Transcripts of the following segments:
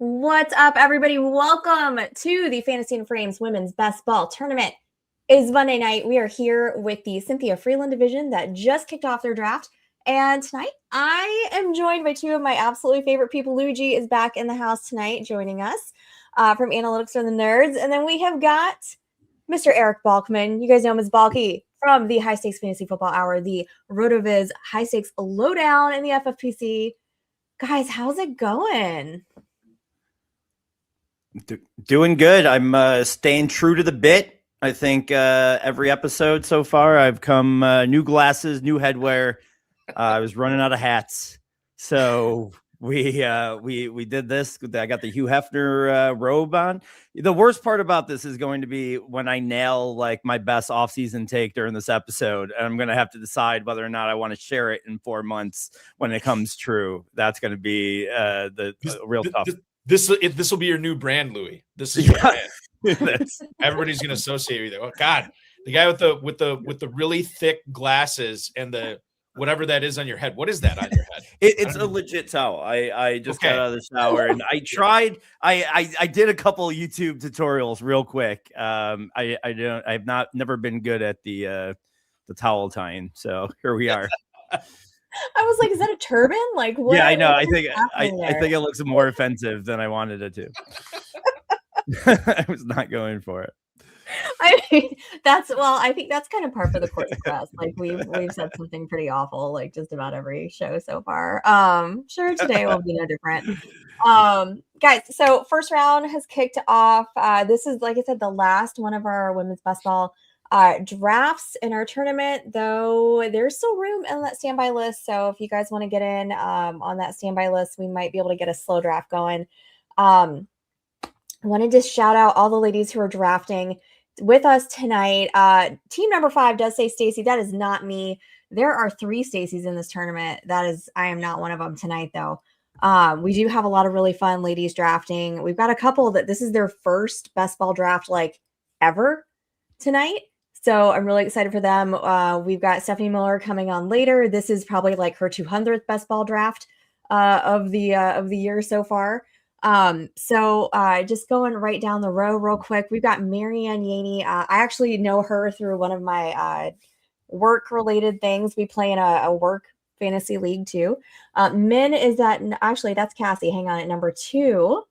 What's up, everybody? Welcome to the Fantasy and Frames Women's Best Ball Tournament. It is Monday night. We are here with the Cynthia Frelund division that just kicked off their draft. And tonight, I am joined by two of my absolutely favorite people. Luigi is back in the house tonight, joining us from Analytics for the Nerds. And then we have got Mr. Eric Balkman. You guys know him as Balky from the High Stakes Fantasy Football Hour, the RotoViz High Stakes Lowdown in the FFPC. Guys, how's it going? Doing good. I'm staying true to the bit. I think every episode so far I've come new glasses, new headwear. I was running out of hats, so we did this. I got the Hugh Hefner robe on. The worst part about this is going to be when I nail like my best offseason take during this episode, and I'm going to have to decide whether or not I want to share it in 4 months when it comes true. That's going to be the real tough. This will be your new brand, Louis. This is your brand. Everybody's going to associate with you. Oh God, the guy with the really thick glasses and the whatever that is on your head. What is that on your head? It's a legit towel. I just got out of the shower and I tried. I did a couple of YouTube tutorials real quick. I've never been good at the towel tying. So here we are. I was like, is that a turban? Like, what? Yeah, I know. I think it looks more offensive than I wanted it to. I was not going for it. I mean, I think that's kind of par for the course for us. Like we've said something pretty awful, like just about every show so far. Sure, today will be no different. Guys, so first round has kicked off. This is, like I said, the last one of our women's best ball drafts in our tournament, though there's still room in that standby list. So if you guys want to get in on that standby list, we might be able to get a slow draft going. I wanted to shout out all the ladies who are drafting with us tonight. Team number 5 does say Stacy. That is not me. There are 3 Stacys in this tournament. I am not one of them tonight, though. We do have a lot of really fun ladies drafting. We've got a couple that this is their first best ball draft like ever tonight. So I'm really excited for them. We've got Stephanie Miller coming on later. This is probably like her 200th best ball draft of the year so far. So just going right down the row real quick, we've got Marianne Yaney. I actually know her through one of my work related things. We play in a work fantasy league too. Men is actually that's Cassie. Hang on, at number 2.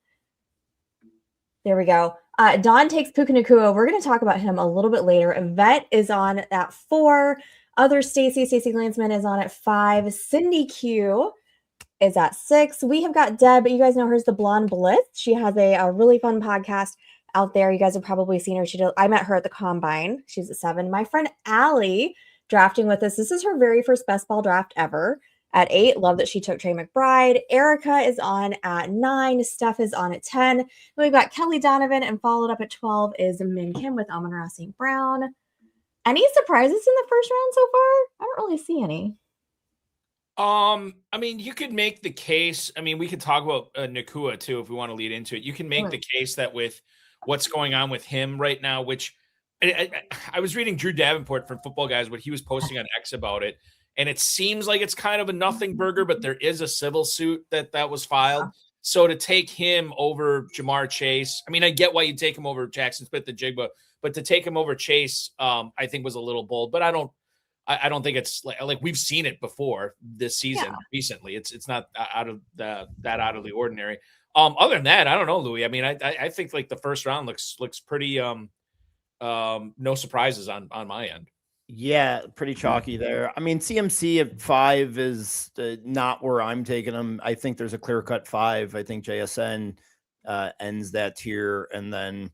There we go. Don takes Puka Nacua. We're going to talk about him a little bit later. Yvette is on at 4. Other Stacey Glansman is on at 5. Cindy Q is at 6. We have got Deb. You guys know her as the Blonde Blitz. She has a really fun podcast out there. You guys have probably seen her. I met her at the Combine. She's at 7. My friend Allie drafting with us. This is her very first best ball draft ever. At 8, love that she took Trey McBride. Erica is on at 9. Steph is on at 10. Then we've got Kelly Donovan, and followed up at 12 is Min Kim with Amon-Ra St. Brown. Any surprises in the first round so far? I don't really see any. I mean, you could make the case. I mean, we could talk about Nacua too if we want to lead into it. You can make the case that with what's going on with him right now, which I was reading Drew Davenport from Football Guys, what he was posting on X about it. And it seems like it's kind of a nothing burger, but there is a civil suit that was filed. So to take him over Jamar Chase, I mean, I get why you take him over Jackson Smith-Njigba, but to take him over Chase, I think was a little bold. But I don't think it's like we've seen it before this season recently. It's not out of that out of the ordinary. Other than that, I don't know, Louis. I mean, I think like the first round looks pretty no surprises on my end. Yeah, pretty chalky there. I mean, CMC at 5 is not where I'm taking him. I think there's a clear-cut 5. I think JSN ends that tier. And then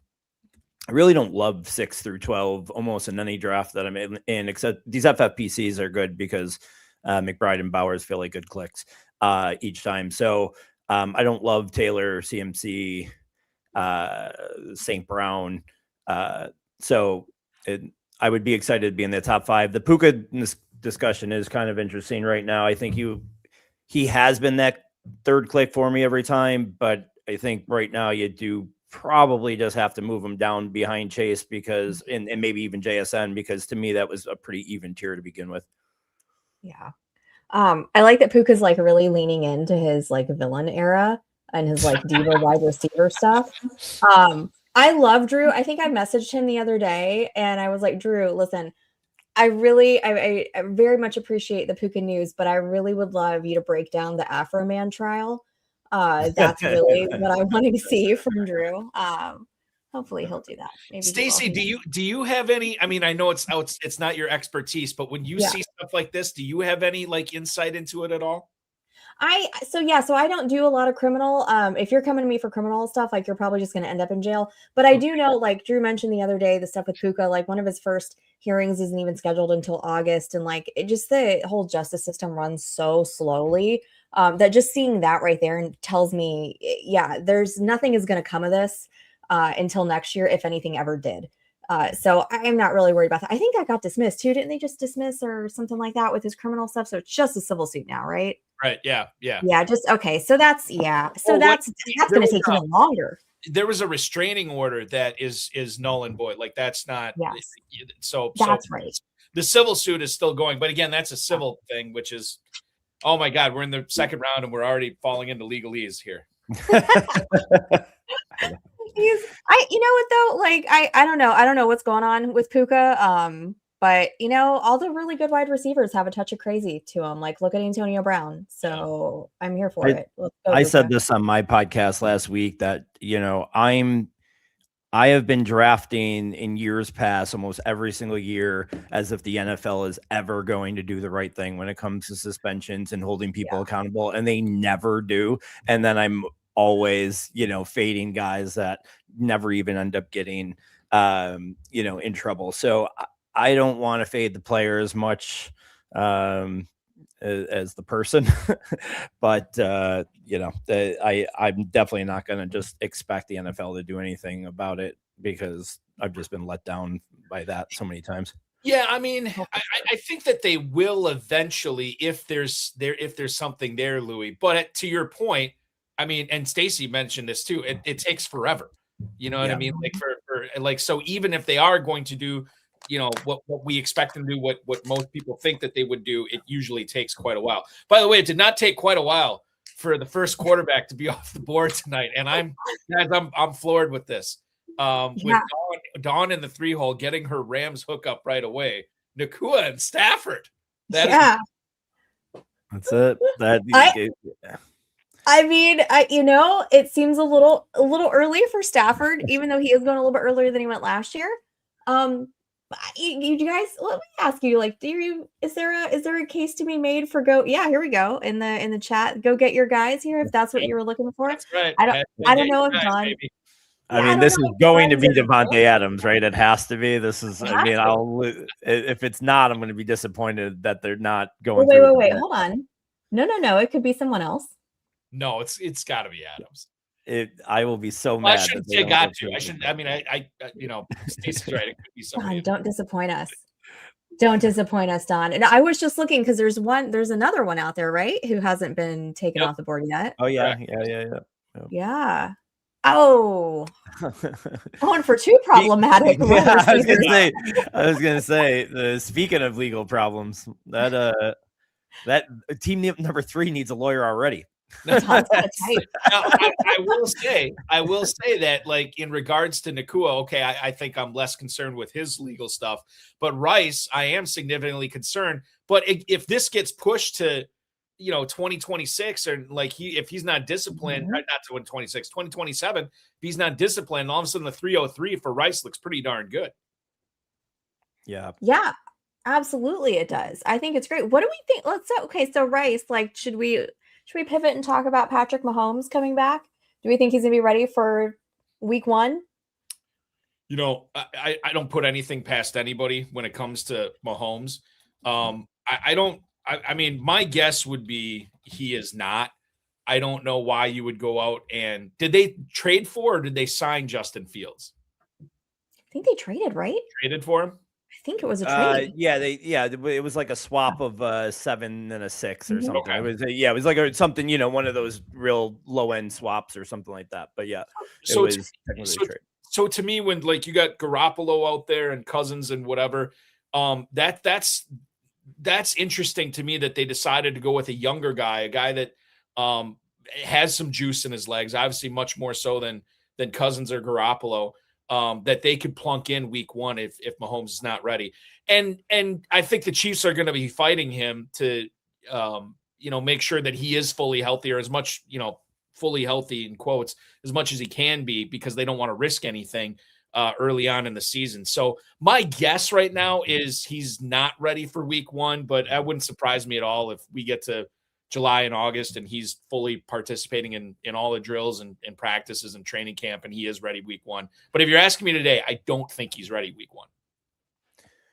I really don't love 6 through 12 almost in any draft that I'm in, except these FFPCs are good because McBride and Bowers feel like good clicks each time. So I don't love Taylor, CMC, St. Brown. I would be excited to be in the top 5. The Puka discussion is kind of interesting right now. I think he has been that third click for me every time, but I think right now you do probably just have to move him down behind Chase because, and maybe even JSN, because to me that was a pretty even tier to begin with. Yeah. I like that Puka's like really leaning into his like villain era and his like diva wide receiver stuff. I love Drew. I think I messaged him the other day and I was like, Drew, listen, I very much appreciate the Puka news, but I really would love you to break down the Afro Man trial. That's really what I want to see from Drew. Hopefully he'll do that. Maybe Stacey, do you have any? I mean, I know it's not your expertise, but when you see stuff like this, do you have any like insight into it at all? So I don't do a lot of criminal. If you're coming to me for criminal stuff, like you're probably just going to end up in jail. But I do know, like Drew mentioned the other day, the stuff with Puka, like one of his first hearings isn't even scheduled until August, and like the whole justice system runs so slowly that just seeing that right there and tells me, there's nothing is going to come of this until next year, if anything ever did. So I'm not really worried about that. I think that got dismissed too. Didn't they just dismiss or something like that with his criminal stuff? So it's just a civil suit now, right? Right. Yeah. Just okay. So that's that's going to take even longer. There was a restraining order that is null and void. Like that's not. Yes. So that's right. The civil suit is still going, but again, that's a civil thing, which is, oh my God, we're in the second round and we're already falling into legalese here. You know what though? Like I don't know what's going on with Puka. But all the really good wide receivers have a touch of crazy to them. Like look at Antonio Brown. So I'm here for it. I said this on my podcast last week that I have been drafting in years past almost every single year as if the NFL is ever going to do the right thing when it comes to suspensions and holding people accountable, and they never do. And then I'm always, fading guys that never even end up getting, in trouble. So I don't want to fade the player as much as the person, but I'm definitely not going to just expect the NFL to do anything about it because I've just been let down by that so many times. Yeah, I mean, I think that they will eventually if there's something there, Louis. But to your point, I mean, and Stacey mentioned this too. It takes forever. You know what I mean? Like so even if they are going to do, what we expect them to do, what most people think that they would do, it usually takes quite a while. By the way, it did not take quite a while for the first quarterback to be off the board tonight, and I'm floored with this. With Dawn in the 3-hole getting her Rams hookup right away. Nacua and Stafford. That's it. I mean, it seems a little early for Stafford, even though he is going a little bit earlier than he went last year. You guys, let me ask you, like, is there a case to be made for go? Yeah, here we go in the chat. Go get your guys here if that's what you were looking for. That's right. I don't know if Don. This is going to be Devontae Adams, right? It has to be. This is. If it's not, I'm going to be disappointed that they're not going. Wait. Hold on. No. It could be someone else. No, it's got to be Adams. I will be so mad. I shouldn't say got to. I shouldn't. I mean, Stacey's right. It could be somebody. Don, don't disappoint us. Don't disappoint us, Don. And I was just looking because there's another one out there, right? Who hasn't been taken off the board yet. Oh yeah, yeah. Oh, going for two problematic. I was gonna say. Speaking of legal problems, that team number 3 needs a lawyer already. Now, I will say that, like, in regards to Nacua, okay, I think I'm less concerned with his legal stuff, but Rice, I am significantly concerned. But if this gets pushed to 2026, or like if he's not disciplined, not to 2026, 2027, if he's not disciplined, all of a sudden the 303 for Rice looks pretty darn good. Yeah, absolutely, it does. I think it's great. What do we think? So Rice, like, should we pivot and talk about Patrick Mahomes coming back? Do we think he's gonna be ready for week 1? I don't put anything past anybody when it comes to Mahomes. I mean, my guess would be he is not. I don't know why you would go out and did they trade for or did they sign Justin Fields? I think they traded, right? Traded for him? I think it was a trade. It was like a swap of 7 and a 6 or something. Okay. It was like something, one of those real low end swaps or something like that. But yeah, it was technically a trade. So to me, when like you got Garoppolo out there and Cousins and whatever, that's interesting to me that they decided to go with a younger guy, a guy that has some juice in his legs, obviously much more so than Cousins or Garoppolo, that they could plunk in week 1 if Mahomes is not ready. And I think the Chiefs are going to be fighting him to, make sure that he is fully healthy, or as much, fully healthy in quotes, as much as he can be, because they don't want to risk anything early on in the season. So my guess right now is he's not ready for week 1, but that wouldn't surprise me at all if we get to July and August and he's fully participating in all the drills and practices and training camp, and he is ready week 1. But if you're asking me today, I don't think he's ready week 1.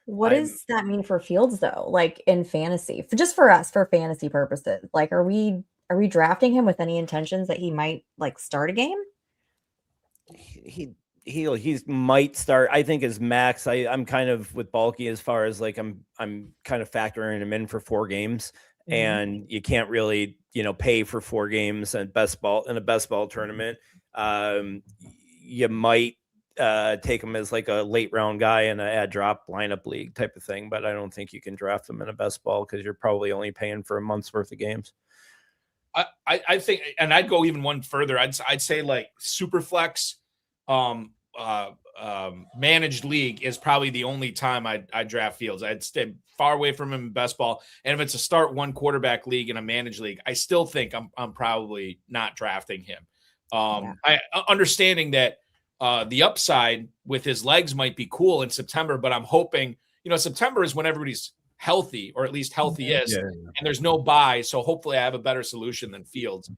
What does that mean for Fields though? Like in fantasy, just for us, for fantasy purposes, like, are we drafting him with any intentions that he might like start a game? He might start. I think his max. I'm kind of with Bulky as far as like I'm kind of factoring him in for 4 games, and you can't really pay for 4 games in a best ball tournament. You might take him as like a late round guy in a add drop lineup league type of thing, but I don't think you can draft him in a best ball because you're probably only paying for a month's worth of games. I think, and I'd go even one further. I'd say like Superflex, managed league is probably the only time I'd draft Fields. I'd stay far away from him in best ball. And if it's a start 1 quarterback league in a managed league, I still think I'm probably not drafting him. I understanding that the upside with his legs might be cool in September, but I'm hoping, September is when everybody's healthy, or at least healthiest, and there's no bye. So hopefully I have a better solution than Fields.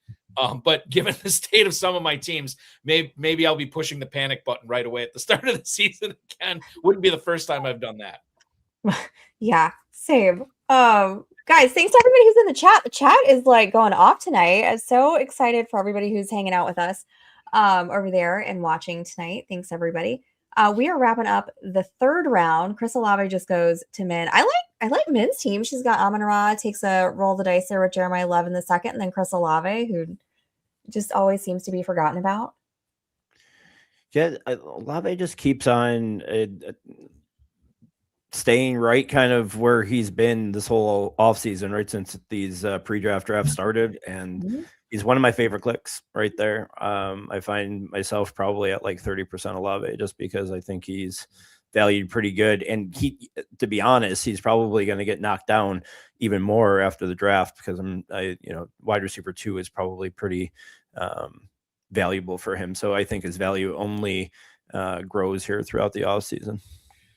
But given the state of some of my teams, maybe I'll be pushing the panic button right away at the start of the season again. Wouldn't be the first time I've done that. Yeah, same. Guys, thanks to everybody who's in the chat. The chat is like going off tonight. I'm so excited for everybody who's hanging out with us over there and watching tonight. Thanks, everybody. We are wrapping up the 3rd round. Chris Olave just goes to Min. I like Min's team. She's got Amon-Ra, takes a roll of the dice there with Jeremiah Love in the 2nd, and then Chris Olave, who just always seems to be forgotten about. Yeah, Olave just keeps on staying right kind of where he's been this whole offseason, right, since these pre-draft drafts started. And he's one of my favorite clicks right there. I find myself probably at like 30% Olave just because I think he's valued pretty good. And he, to be honest, he's probably going to get knocked down even more after the draft because wide receiver 2 is probably pretty valuable for him. So I think his value only grows here throughout the offseason.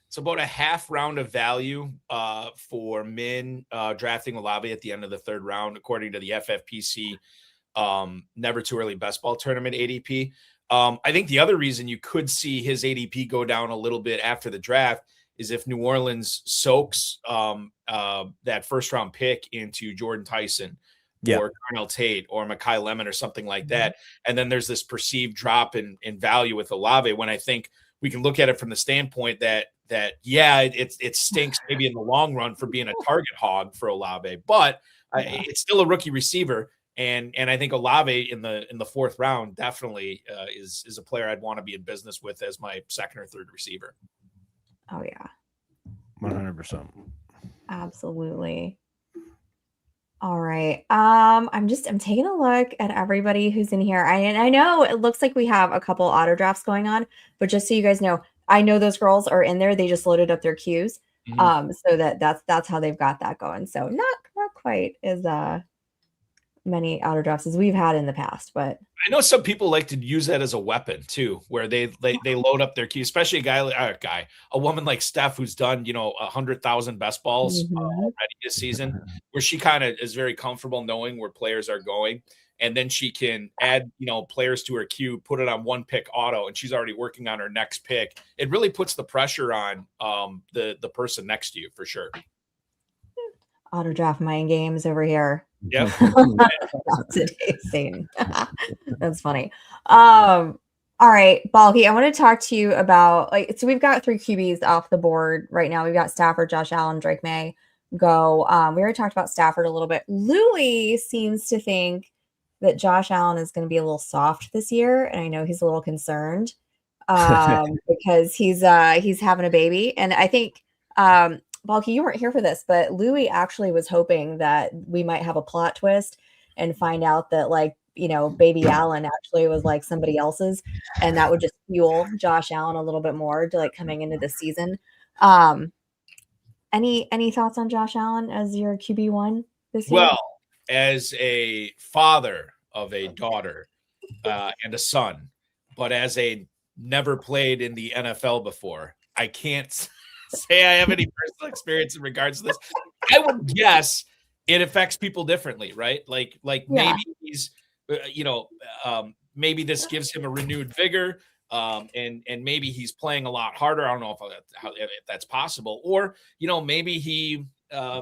It's about a half round of value for Min drafting Olave at the end of the 3rd round, according to the FFPC Never Too Early Best Ball Tournament ADP. I think the other reason you could see his ADP go down a little bit after the draft is if New Orleans soaks that first round pick into Jordan Tyson or Carnell Tate or Mekhi Lemon or something like that. And then there's this perceived drop in value with Olave, when I think we can look at it from the standpoint that it stinks maybe in the long run for being a target hog for Olave, but it's still a rookie receiver. And I think Olave in the 4th round definitely is a player I'd want to be in business with as my 2nd or 3rd receiver. Oh yeah, 100%. Absolutely. All right. I'm taking a look at everybody who's in here. I know it looks like we have a couple auto drafts going on, but just so you guys know, I know those girls are in there. They just loaded up their queues. So that's how they've got that going. So not quite as many auto drafts as we've had in the past, but I know some people like to use that as a weapon too, where they load up their queue, especially a woman like Steph, who's done 100,000 best balls already this season, where she kind of is very comfortable knowing where players are going, and then she can add players to her queue, put it on 1 pick auto, and she's already working on her next pick. It really puts the pressure on the person next to you for sure. Auto draft mind games over here. Yep. Today's scene. That's funny. All right, Balky, I want to talk to you about so we've got 3 QBs off the board right now. We've got Stafford, Josh Allen, Drake May. Go. We already talked about Stafford a little bit. Louis seems to think that Josh Allen is going to be a little soft this year, and I know he's a little concerned because he's having a baby, and I think Balky, you weren't here for this, but Louis actually was hoping that we might have a plot twist and find out that baby Allen actually was like somebody else's, and that would just fuel Josh Allen a little bit more to like coming into the season. Any thoughts on Josh Allen as your QB1 this year? Well, as a father of a daughter and a son, but as a never played in the NFL before, I can't say I have any personal experience in regards to this. I would guess it affects people differently, right? Like maybe he's, maybe this gives him a renewed vigor. And maybe he's playing a lot harder. I don't know if that's possible, or maybe he. I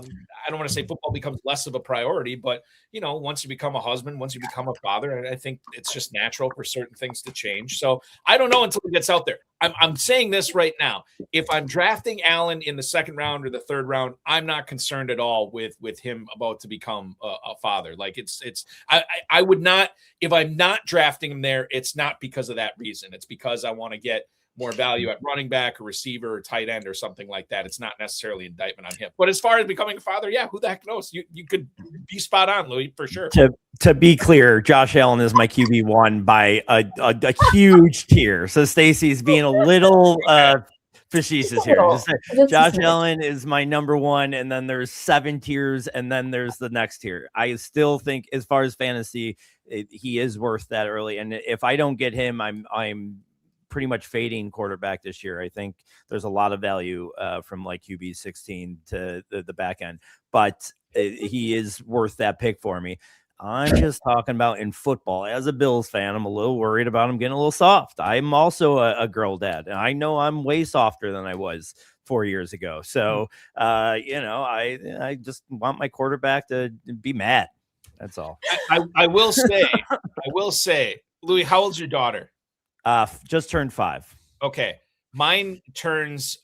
don't want to say football becomes less of a priority, but once you become a husband, once you become a father, I think it's just natural for certain things to change. So I don't know until it gets out there. I'm saying this right now. If I'm drafting Allen in the second round or the third round, I'm not concerned at all with him about to become a father. Like I would not, if I'm not drafting him there, it's not because of that reason. It's because I want to get more value at running back or receiver or tight end or something like that. It's not necessarily indictment on him. But as far as becoming a father, yeah, who the heck knows? You could be spot on, Louis, for sure. To be clear, Josh Allen is my QB1 by a huge tier. So Stacy's being a little facetious here. Josh Allen is my number one, and then there's 7 tiers, and then there's the next tier. I still think, as far as fantasy, he is worth that early. And if I don't get him, I'm pretty much fading quarterback this year. I think there's a lot of value from like QB 16 to the back end, but he is worth that pick for me. I'm just talking about in football. As a Bills fan, I'm a little worried about him getting a little soft. I'm also a girl dad, and I know I'm way softer than I was 4 years ago. So, I just want my quarterback to be mad. That's all. I will say, Louis, how old's your daughter? Just turned 5. Okay. Mine turns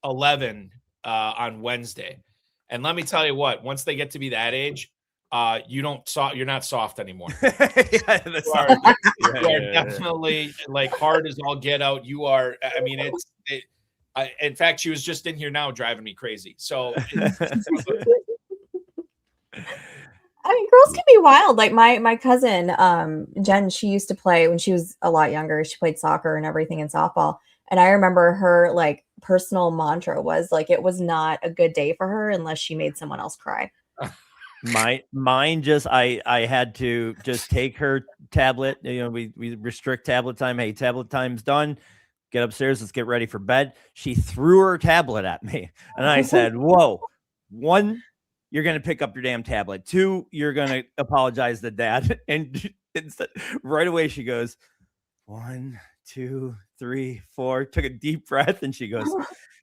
11 on Wednesday. And let me tell you what, once they get to be that age, you're not soft anymore. You are definitely like hard as all get out. You are, I mean, in fact, she was just in here now driving me crazy. So I mean, girls can be wild. Like my cousin, Jen, she used to play when she was a lot younger. She played soccer and everything in softball. And I remember her like personal mantra was like, it was not a good day for her unless she made someone else cry. Mine just, I had to just take her tablet. We restrict tablet time. Hey, tablet time's done. Get upstairs. Let's get ready for bed. She threw her tablet at me. And I said, whoa, 1, you're going to pick up your damn tablet. 2, you're going to apologize to dad. And instead, right away, she goes, 1, 2, 3, 4, took a deep breath. And she goes,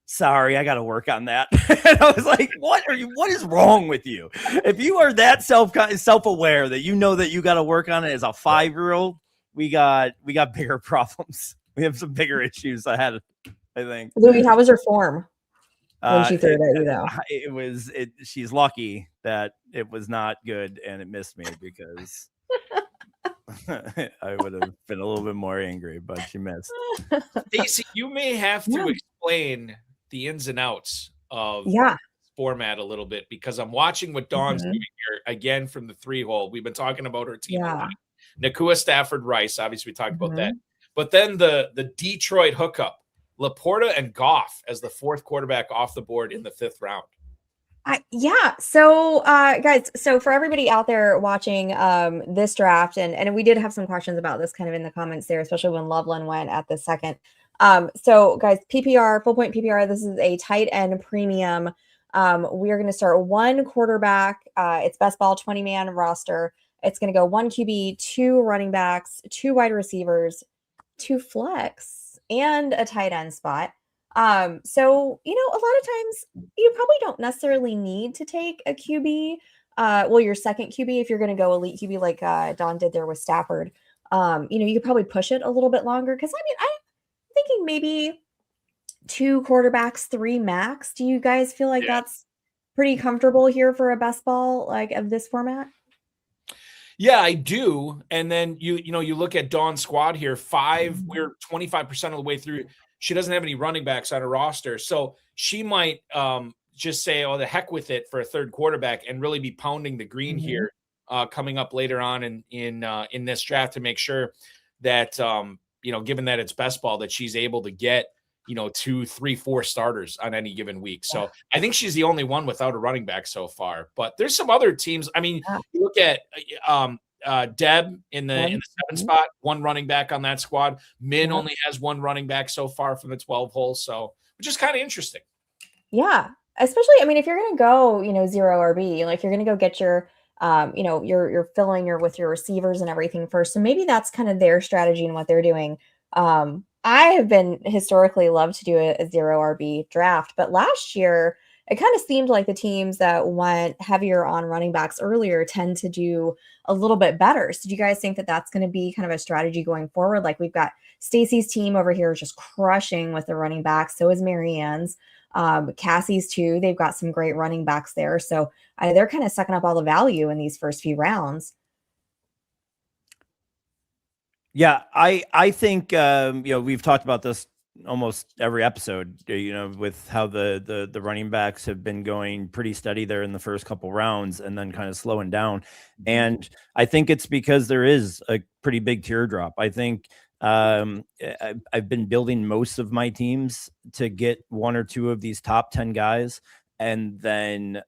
sorry, I got to work on that. And I was like, what is wrong with you? If you are that self-aware that you know that you got to work on it as a 5-year-old, we got bigger problems. We have some bigger issues ahead, I think. Louis, how was your form? When she threw it at you, though. She's lucky that it was not good and it missed me, because I would have been a little bit more angry, but she missed. Stacey, you may have to explain the ins and outs of format a little bit, because I'm watching what Dawn's doing here again from the 3-hole. We've been talking about her team. Nakua, Stafford, Rice. Obviously, we talked about that. But then the Detroit hookup. Laporta and Goff as the 4th quarterback off the board in the 5th round. So guys, so for everybody out there watching this draft, and we did have some questions about this kind of in the comments there, especially when Loveland went at the 2nd. So guys, PPR, full point PPR, this is a tight end premium. We are going to start 1 quarterback. It's best ball 20-man roster. It's going to go 1 QB, 2 running backs, 2 wide receivers, 2 flex, and a tight end spot. So, a lot of times you probably don't necessarily need to take a QB. Your second QB, if you're going to go elite QB like Don did there with Stafford, you could probably push it a little bit longer. Cause I'm thinking maybe 2 quarterbacks, 3 max. Do you guys feel like that's pretty comfortable here for a best ball like of this format? Yeah, I do. And then you look at Dawn's squad here, 5, we're 25% of the way through. She doesn't have any running backs on her roster. So she might just say, oh, the heck with it for a 3rd quarterback and really be pounding the green here coming up later on in this draft to make sure that given that it's best ball, that she's able to get 2, 3, 4 starters on any given week. So I think she's the only one without a running back so far. But there's some other teams. I mean, you look at Deb in the 7 spot, 1 running back on that squad. Min only has 1 running back so far from the 12 hole. So which is kind of interesting. Yeah. Especially, I mean, if you're going to go, 0 RB, like you're going to go get your, you're filling with your receivers and everything first. So maybe that's kind of their strategy and what they're doing. I have been historically loved to do a 0 RB draft, but last year it kind of seemed like the teams that went heavier on running backs earlier tend to do a little bit better. So do you guys think that that's going to be kind of a strategy going forward? Like we've got Stacy's team over here just crushing with the running backs. So is Marianne's. Cassie's too. They've got some great running backs there. So they're kind of sucking up all the value in these first few rounds. Yeah, I think we've talked about this almost every episode, with how the running backs have been going pretty steady there in the first couple rounds and then kind of slowing down. And I think it's because there is a pretty big teardrop. I think I've been building most of my teams to get 1 or 2 of these top 10 guys and then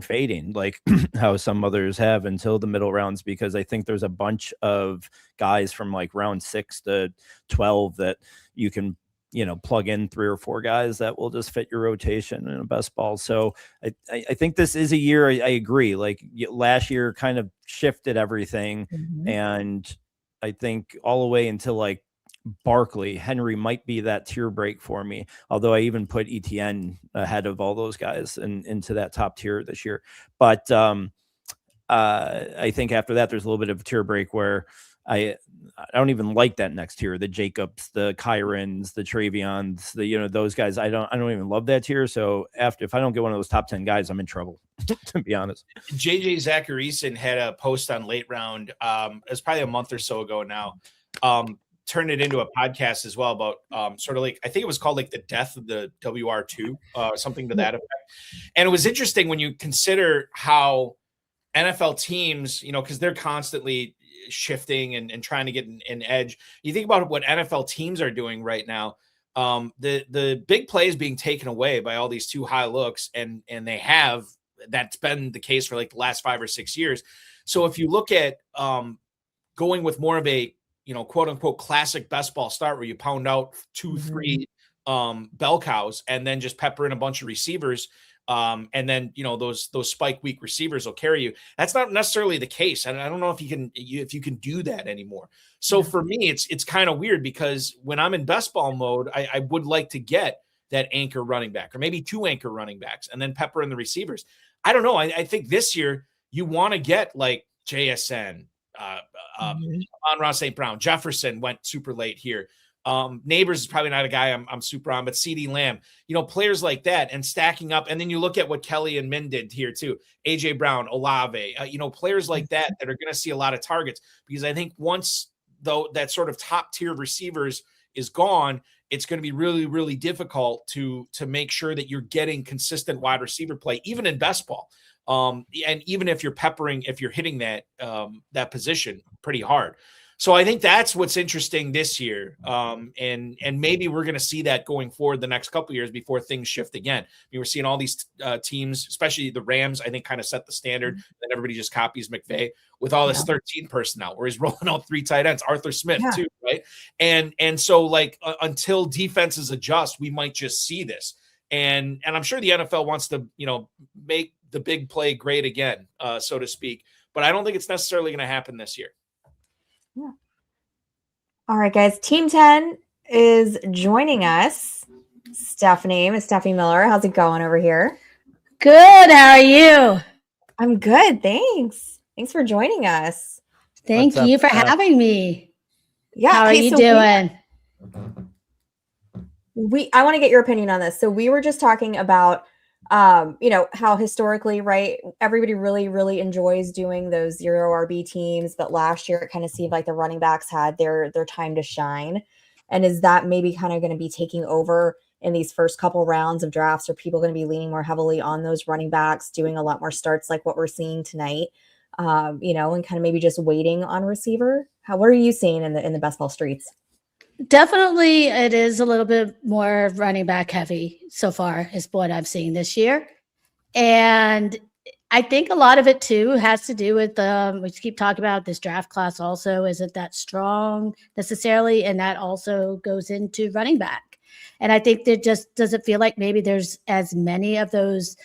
fading like how some others have until the middle rounds, because I think there's a bunch of guys from like round 6 to 12 that you can plug in 3 or 4 guys that will just fit your rotation in a best ball. So I think this is a year. I agree, like last year kind of shifted everything. And I think all the way until like Barkley, Henry might be that tier break for me. Although I even put ETN ahead of all those guys into that top tier this year. But I think after that, there's a little bit of a tier break where I don't even like that next tier. The Jacobs, the Kyrens, the Travions, those guys. I don't even love that tier. So if I don't get one of those top 10 guys, I'm in trouble. To be honest. JJ Zacharyson had a post on Late Round. It was probably a month or so ago now. Turned it into a podcast as well about sort of like, I think it was called like the death of the WR2, something to that effect. And it was interesting when you consider how NFL teams, because they're constantly shifting and trying to get an edge. You think about what NFL teams are doing right now. The big plays being taken away by all these too high looks, and that's been the case for like the last 5 or 6 years. So if you look at going with more of a quote unquote classic best ball start where you pound out 2, 3 bell cows and then just pepper in a bunch of receivers. And then, those spike week receivers will carry you. That's not necessarily the case. And I don't know if you can do that anymore. So for me, it's kind of weird because when I'm in best ball mode, I would like to get that anchor running back or maybe 2 anchor running backs and then pepper in the receivers. I don't know. I think this year you want to get like JSN, Amon-Ra St. Brown, Jefferson went super late here. Neighbors is probably not a guy I'm super on, but CeeDee Lamb, players like that and stacking up. And then you look at what Kelly and Min did here too. AJ Brown, Olave, players like that are going to see a lot of targets because I think once though that sort of top tier receivers is gone, it's going to be really, really difficult to make sure that you're getting consistent wide receiver play, even in best ball. And even if you're hitting that position pretty hard. So I think that's what's interesting this year. And maybe we're going to see that going forward the next couple of years before things shift again. I mean, we're seeing all these teams, especially the Rams, I think kind of set the standard. Then everybody just copies McVay with all this 13 personnel where he's rolling out 3 tight ends, Arthur Smith too, right? And so like until defenses adjust, we might just see this. And I'm sure the NFL wants to, make the big play great again, so to speak. But I don't think it's necessarily going to happen this year. Yeah. All right, guys. Team 10 is joining us. Stephanie Miller. How's it going over here? Good. How are you? I'm good. Thanks. Thanks for joining us. Thank you for having me. Yeah. How are you doing? I want to get your opinion on this. So we were just talking about how historically, right, everybody really, really enjoys doing those 0 RB teams, but last year it kind of seemed like the running backs had their time to shine. And is that maybe kind of going to be taking over in these first couple rounds of drafts? Are people going to be leaning more heavily on those running backs, doing a lot more starts like what we're seeing tonight? and kind of maybe just waiting on receiver? What are you seeing in the best ball streets? Definitely, it is a little bit more running back heavy so far, is what I'm seeing this year. And I think a lot of it too has to do with we keep talking about this draft class also isn't that strong necessarily, and that also goes into running back. And I think there just doesn't feel like maybe there's as many of those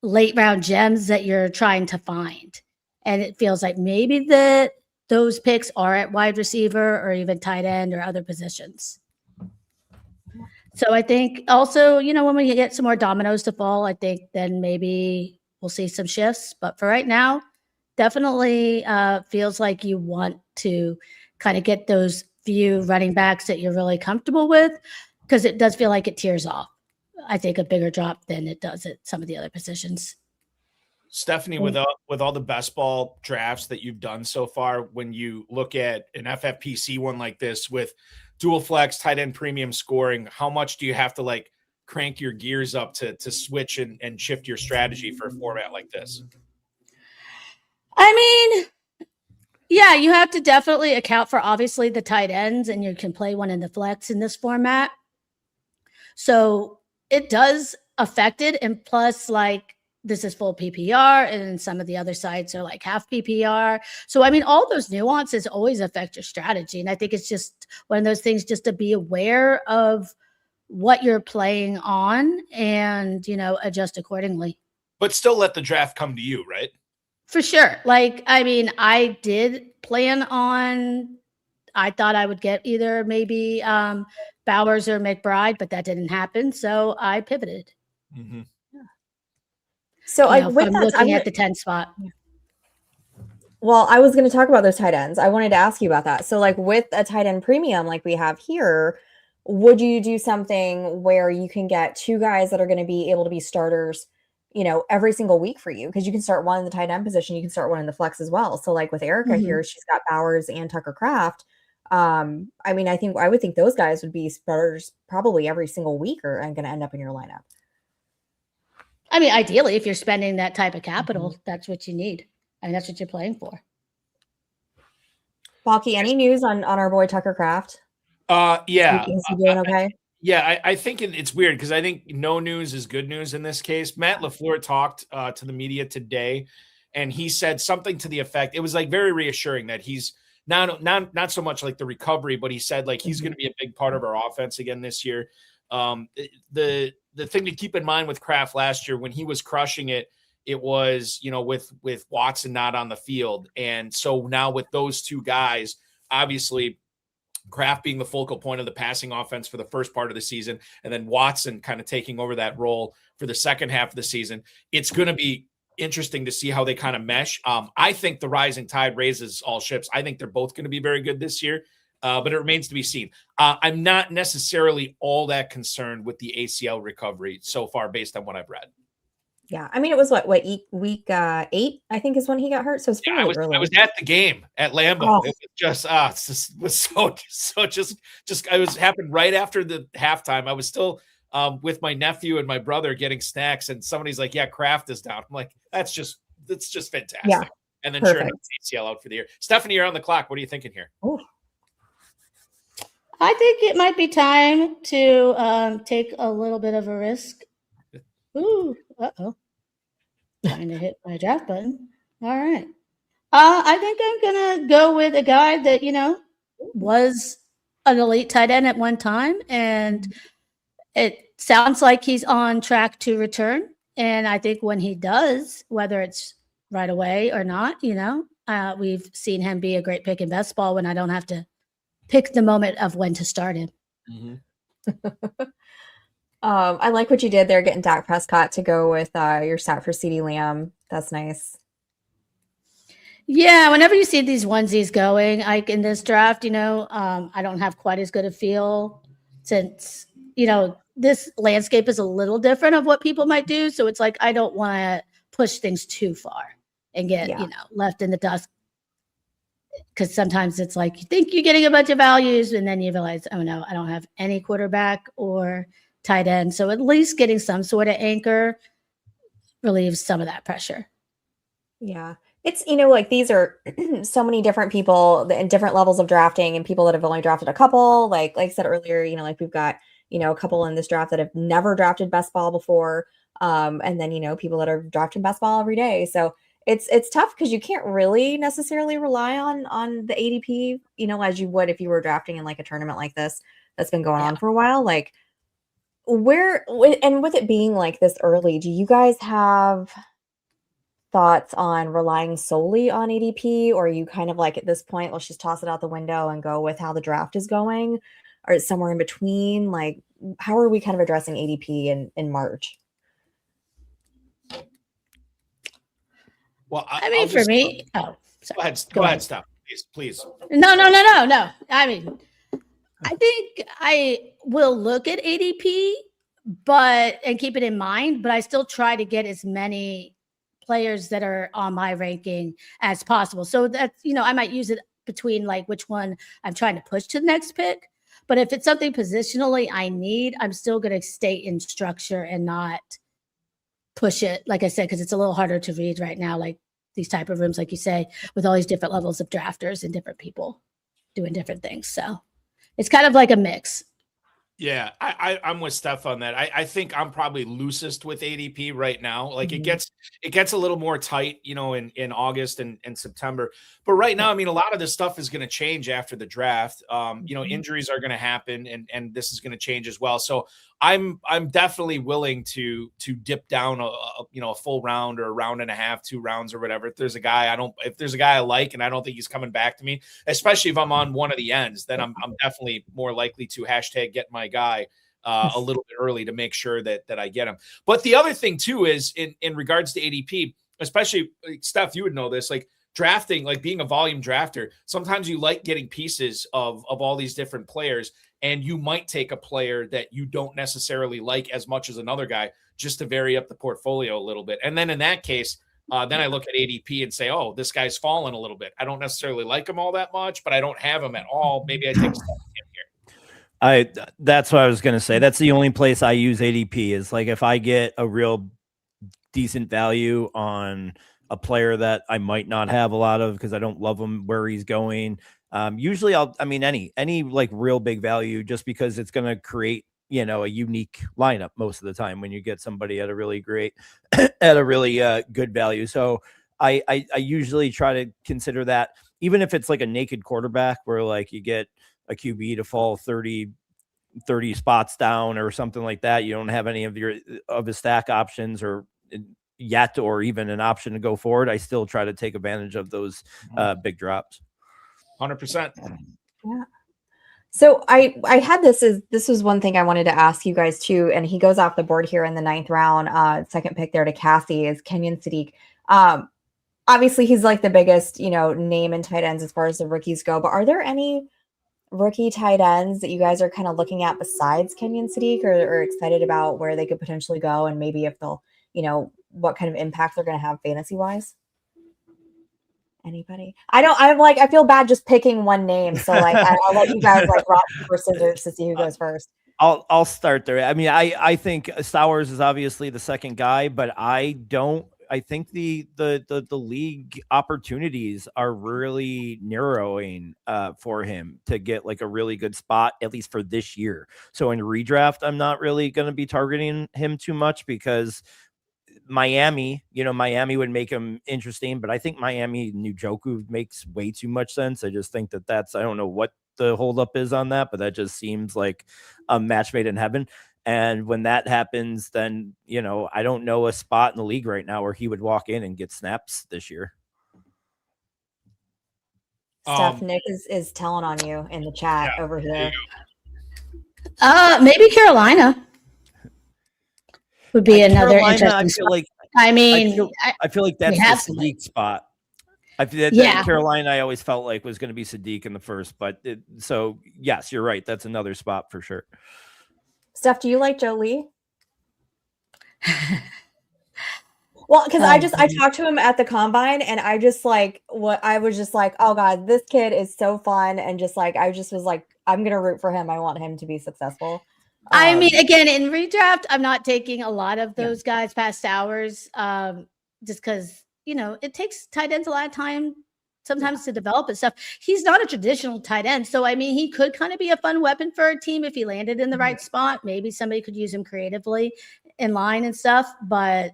late round gems that you're trying to find. And it feels like maybe those picks are at wide receiver or even tight end or other positions. So I think also, when we get some more dominoes to fall, I think then maybe we'll see some shifts. But for right now, definitely feels like you want to kind of get those few running backs that you're really comfortable with, because it does feel like it tears off, I think, a bigger drop than it does at some of the other positions. Stephanie, with all the best ball drafts that you've done so far, when you look at an FFPC one like this with dual flex, tight end premium scoring, how much do you have to crank your gears up to switch and shift your strategy for a format like this? I mean, yeah, you have to definitely account for obviously the tight ends, and you can play one in the flex in this format. So it does affect it. And plus, this is full PPR, and some of the other sites are half PPR. So, I mean, all those nuances always affect your strategy. And I think it's just one of those things just to be aware of what you're playing on and, adjust accordingly. But still let the draft come to you, right? For sure. I did plan on, I thought I would get either maybe Bowers or McBride, but that didn't happen. So I pivoted. Mm-hmm. So I'm looking at the 10 spot. Well, I was going to talk about those tight ends. I wanted to ask you about that. So with a tight end premium like we have here, would you do something where you can get two guys that are going to be able to be starters, every single week for you? Because you can start one in the tight end position. You can start one in the flex as well. So with Erica here, she's got Bowers and Tucker Kraft. I would think those guys would be starters probably every single week or going to end up in your lineup. I mean, ideally, if you're spending that type of capital, that's what you need. I mean, that's what you're playing for. Balky, any news on our boy Tucker Kraft? Yeah. Is he doing okay? Yeah, I think it's weird because I think no news is good news in this case. Matt LaFleur talked to the media today, and he said something to the effect, it was very reassuring that he's not so much the recovery, but he said he's going to be a big part of our offense again this year. The thing to keep in mind with Kraft last year when he was crushing it, it was, with Watson not on the field. And so now with those two guys, obviously Kraft being the focal point of the passing offense for the first part of the season, and then Watson kind of taking over that role for the second half of the season, it's going to be interesting to see how they kind of mesh. I think the rising tide raises all ships. I think they're both going to be very good this year. But it remains to be seen. I'm not necessarily all that concerned with the ACL recovery so far based on what I've read. Yeah. I mean, it was week 8, I think, is when he got hurt. So it's fairly early. I was at the game at Lambeau. It was happened right after the halftime. I was still with my nephew and my brother getting snacks, and somebody's like, yeah, Kraft is down. I'm like, that's just fantastic. Yeah, and then sure enough, ACL out for the year. Stephanie, you're on the clock. What are you thinking here? Ooh. I think it might be time to take a little bit of a risk. Ooh, uh-oh. Trying to hit my draft button. All right. I think I'm going to go with a guy that, was an elite tight end at one time. And it sounds like he's on track to return. And I think when he does, whether it's right away or not, we've seen him be a great pick in best ball when I don't have to pick the moment of when to start him. Mm-hmm. I like what you did there, getting Dak Prescott to go with your stat for CeeDee Lamb. That's nice. Yeah, whenever you see these onesies going, in this draft, I don't have quite as good a feel since, this landscape is a little different of what people might do. So it's I don't want to push things too far and get, left in the dust. Because sometimes it's you think you're getting a bunch of values and then you realize, oh no, I don't have any quarterback or tight end. So at least getting some sort of anchor relieves some of that pressure. Yeah. It's, like these are so many different people in different levels of drafting and people that have only drafted a couple. Like I said earlier, like we've got, a couple in this draft that have never drafted best ball before. And then, people that are drafting best ball every day. So it's tough because you can't really necessarily rely on the ADP, as you would if you were drafting in like a tournament like this that's been going Yeah. on for a while. Like and with it being like this early, do you guys have thoughts on relying solely on ADP, or are you kind of like at this point, let's just toss it out the window and go with how the draft is going, or it's somewhere in between? Like, how are we kind of addressing ADP in March? Well, I mean, for me, oh, sorry. Go ahead, Steph, please. No. I mean, I think I will look at ADP, and keep it in mind, but I still try to get as many players that are on my ranking as possible. So that's, I might use it between like which one I'm trying to push to the next pick. But if it's something positionally I need, I'm still going to stay in structure and not push it, like I said, because it's a little harder to read right now, like these type of rooms, like you say, with all these different levels of drafters and different people doing different things. So it's kind of like a mix. Yeah, I'm with Steph on that. I think I'm probably loosest with ADP right now. Like it gets a little more tight, in August and September. But right now, I mean, a lot of this stuff is going to change after the draft. Injuries are going to happen, and this is going to change as well. So I'm definitely willing to dip down a full round or a round and a half, 2 rounds or whatever. If there's a guy I like and I don't think he's coming back to me, especially if I'm on one of the ends, then I'm definitely more likely to hashtag get my guy a little bit early to make sure that I get him. But the other thing too is in regards to ADP, especially Steph, you would know this, like drafting, like being a volume drafter, sometimes you like getting pieces of all these different players, and you might take a player that you don't necessarily like as much as another guy just to vary up the portfolio a little bit. And then in that case, then I look at ADP and say, oh, this guy's fallen a little bit. I don't necessarily like him all that much, but I don't have him at all. Maybe I take some of him here. That's what I was going to say. That's the only place I use ADP is like if I get a real decent value on a player that I might not have a lot of because I don't love him where he's going. Usually any like real big value, just because it's going to create, a unique lineup most of the time when you get somebody at a really great, at a really good value. So I usually try to consider that, even if it's like a naked quarterback where like you get a QB to fall 30 spots down or something like that. You don't have any of his stack options or yet, or even an option to go forward. I still try to take advantage of those big drops. 100%. Yeah. So I had this was one thing I wanted to ask you guys too, and he goes off the board here in the 9th round, second pick there to Cassie is Kenyon Sadiq. Obviously he's like the biggest, name in tight ends as far as the rookies go, but are there any rookie tight ends that you guys are kind of looking at besides Kenyon Sadiq, or excited about where they could potentially go, and maybe if they'll, what kind of impact they're going to have fantasy wise? Anybody? I feel bad just picking one name. So like, I'll let you guys like rock paper scissors to see who goes first. I'll start there. I mean, I think Stowers is obviously the second guy, but I think the league opportunities are really narrowing for him to get like a really good spot, at least for this year. So in redraft, I'm not really going to be targeting him too much because Miami would make him interesting, but I think Miami Njoku makes way too much sense. I just think I don't know what the holdup is on that, but that just seems like a match made in heaven. And when that happens, then, I don't know a spot in the league right now where he would walk in and get snaps this year. Steph, Nick is telling on you in the chat over here. Maybe Carolina would be another interesting spot. I feel like that's the Sadiq spot. Carolina, I always felt like was going to be Sadiq in the first, but so yes, you're right. That's another spot for sure. Steph, do you like Joe Lee? Well, because I talked to him at the combine, and I was just like, oh God, this kid is so fun, and just like I just was like, I'm gonna root for him. I want him to be successful. I mean, again, in redraft, I'm not taking a lot of those guys past hours, just because it takes tight ends a lot of time sometimes to develop and stuff. He's not a traditional tight end. So, I mean, he could kind of be a fun weapon for a team if he landed in the right spot. Maybe somebody could use him creatively in line and stuff. But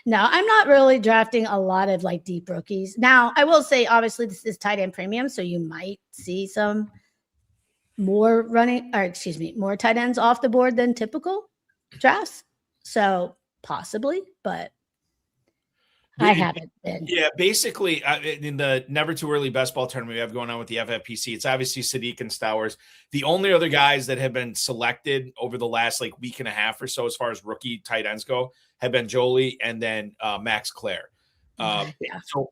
no, I'm not really drafting a lot of like deep rookies. Now, I will say, obviously, this is tight end premium. So you might see some more more tight ends off the board than typical drafts. So possibly, but I haven't been. Yeah, basically, in the never too early best ball tournament we have going on with the FFPC, it's obviously Sadiq and Stowers. The only other guys that have been selected over the last like week and a half or so, as far as rookie tight ends go, have been Jolie and then Max Clare. Yeah.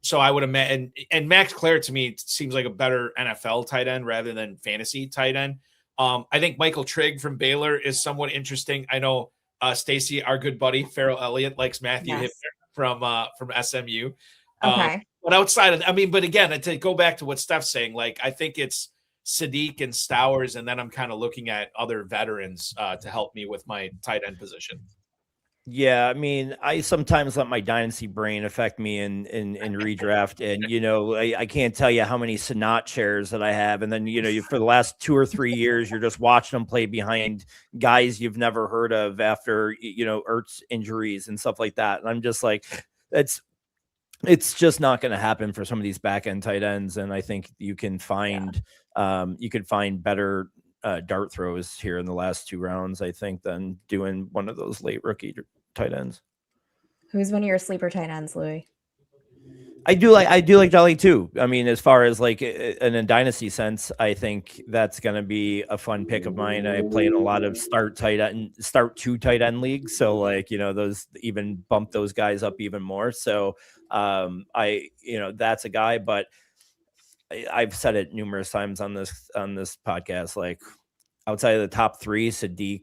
So I would imagine, and Max Clare to me seems like a better NFL tight end rather than fantasy tight end. I think Michael Trigg from Baylor is somewhat interesting. I know Stacy, our good buddy Farrell Elliott, likes Matthew Hibner from SMU. Okay. But outside of, but again, to go back to what Steph's saying, like I think it's Sadiq and Stowers, and then I'm kind of looking at other veterans to help me with my tight end position. Yeah, I mean, I sometimes let my dynasty brain affect me in redraft, and I can't tell you how many Sanat chairs that I have, and then for the last 2 or 3 years, you're just watching them play behind guys you've never heard of after Ertz injuries and stuff like that, and I'm just like, it's just not going to happen for some of these back end tight ends, and I think you can find better dart throws here in the last 2 rounds, I think, than doing one of those late rookie tight ends. Who's one of your sleeper tight ends, Louis? I do like Jolly too. I mean, as far as like in a dynasty sense, I think that's going to be a fun pick of mine. I play in a lot of start 2 tight end leagues, so like those even bump those guys up even more. So that's a guy, but I've said it numerous times on this podcast, like outside of the top 3, Sadiq,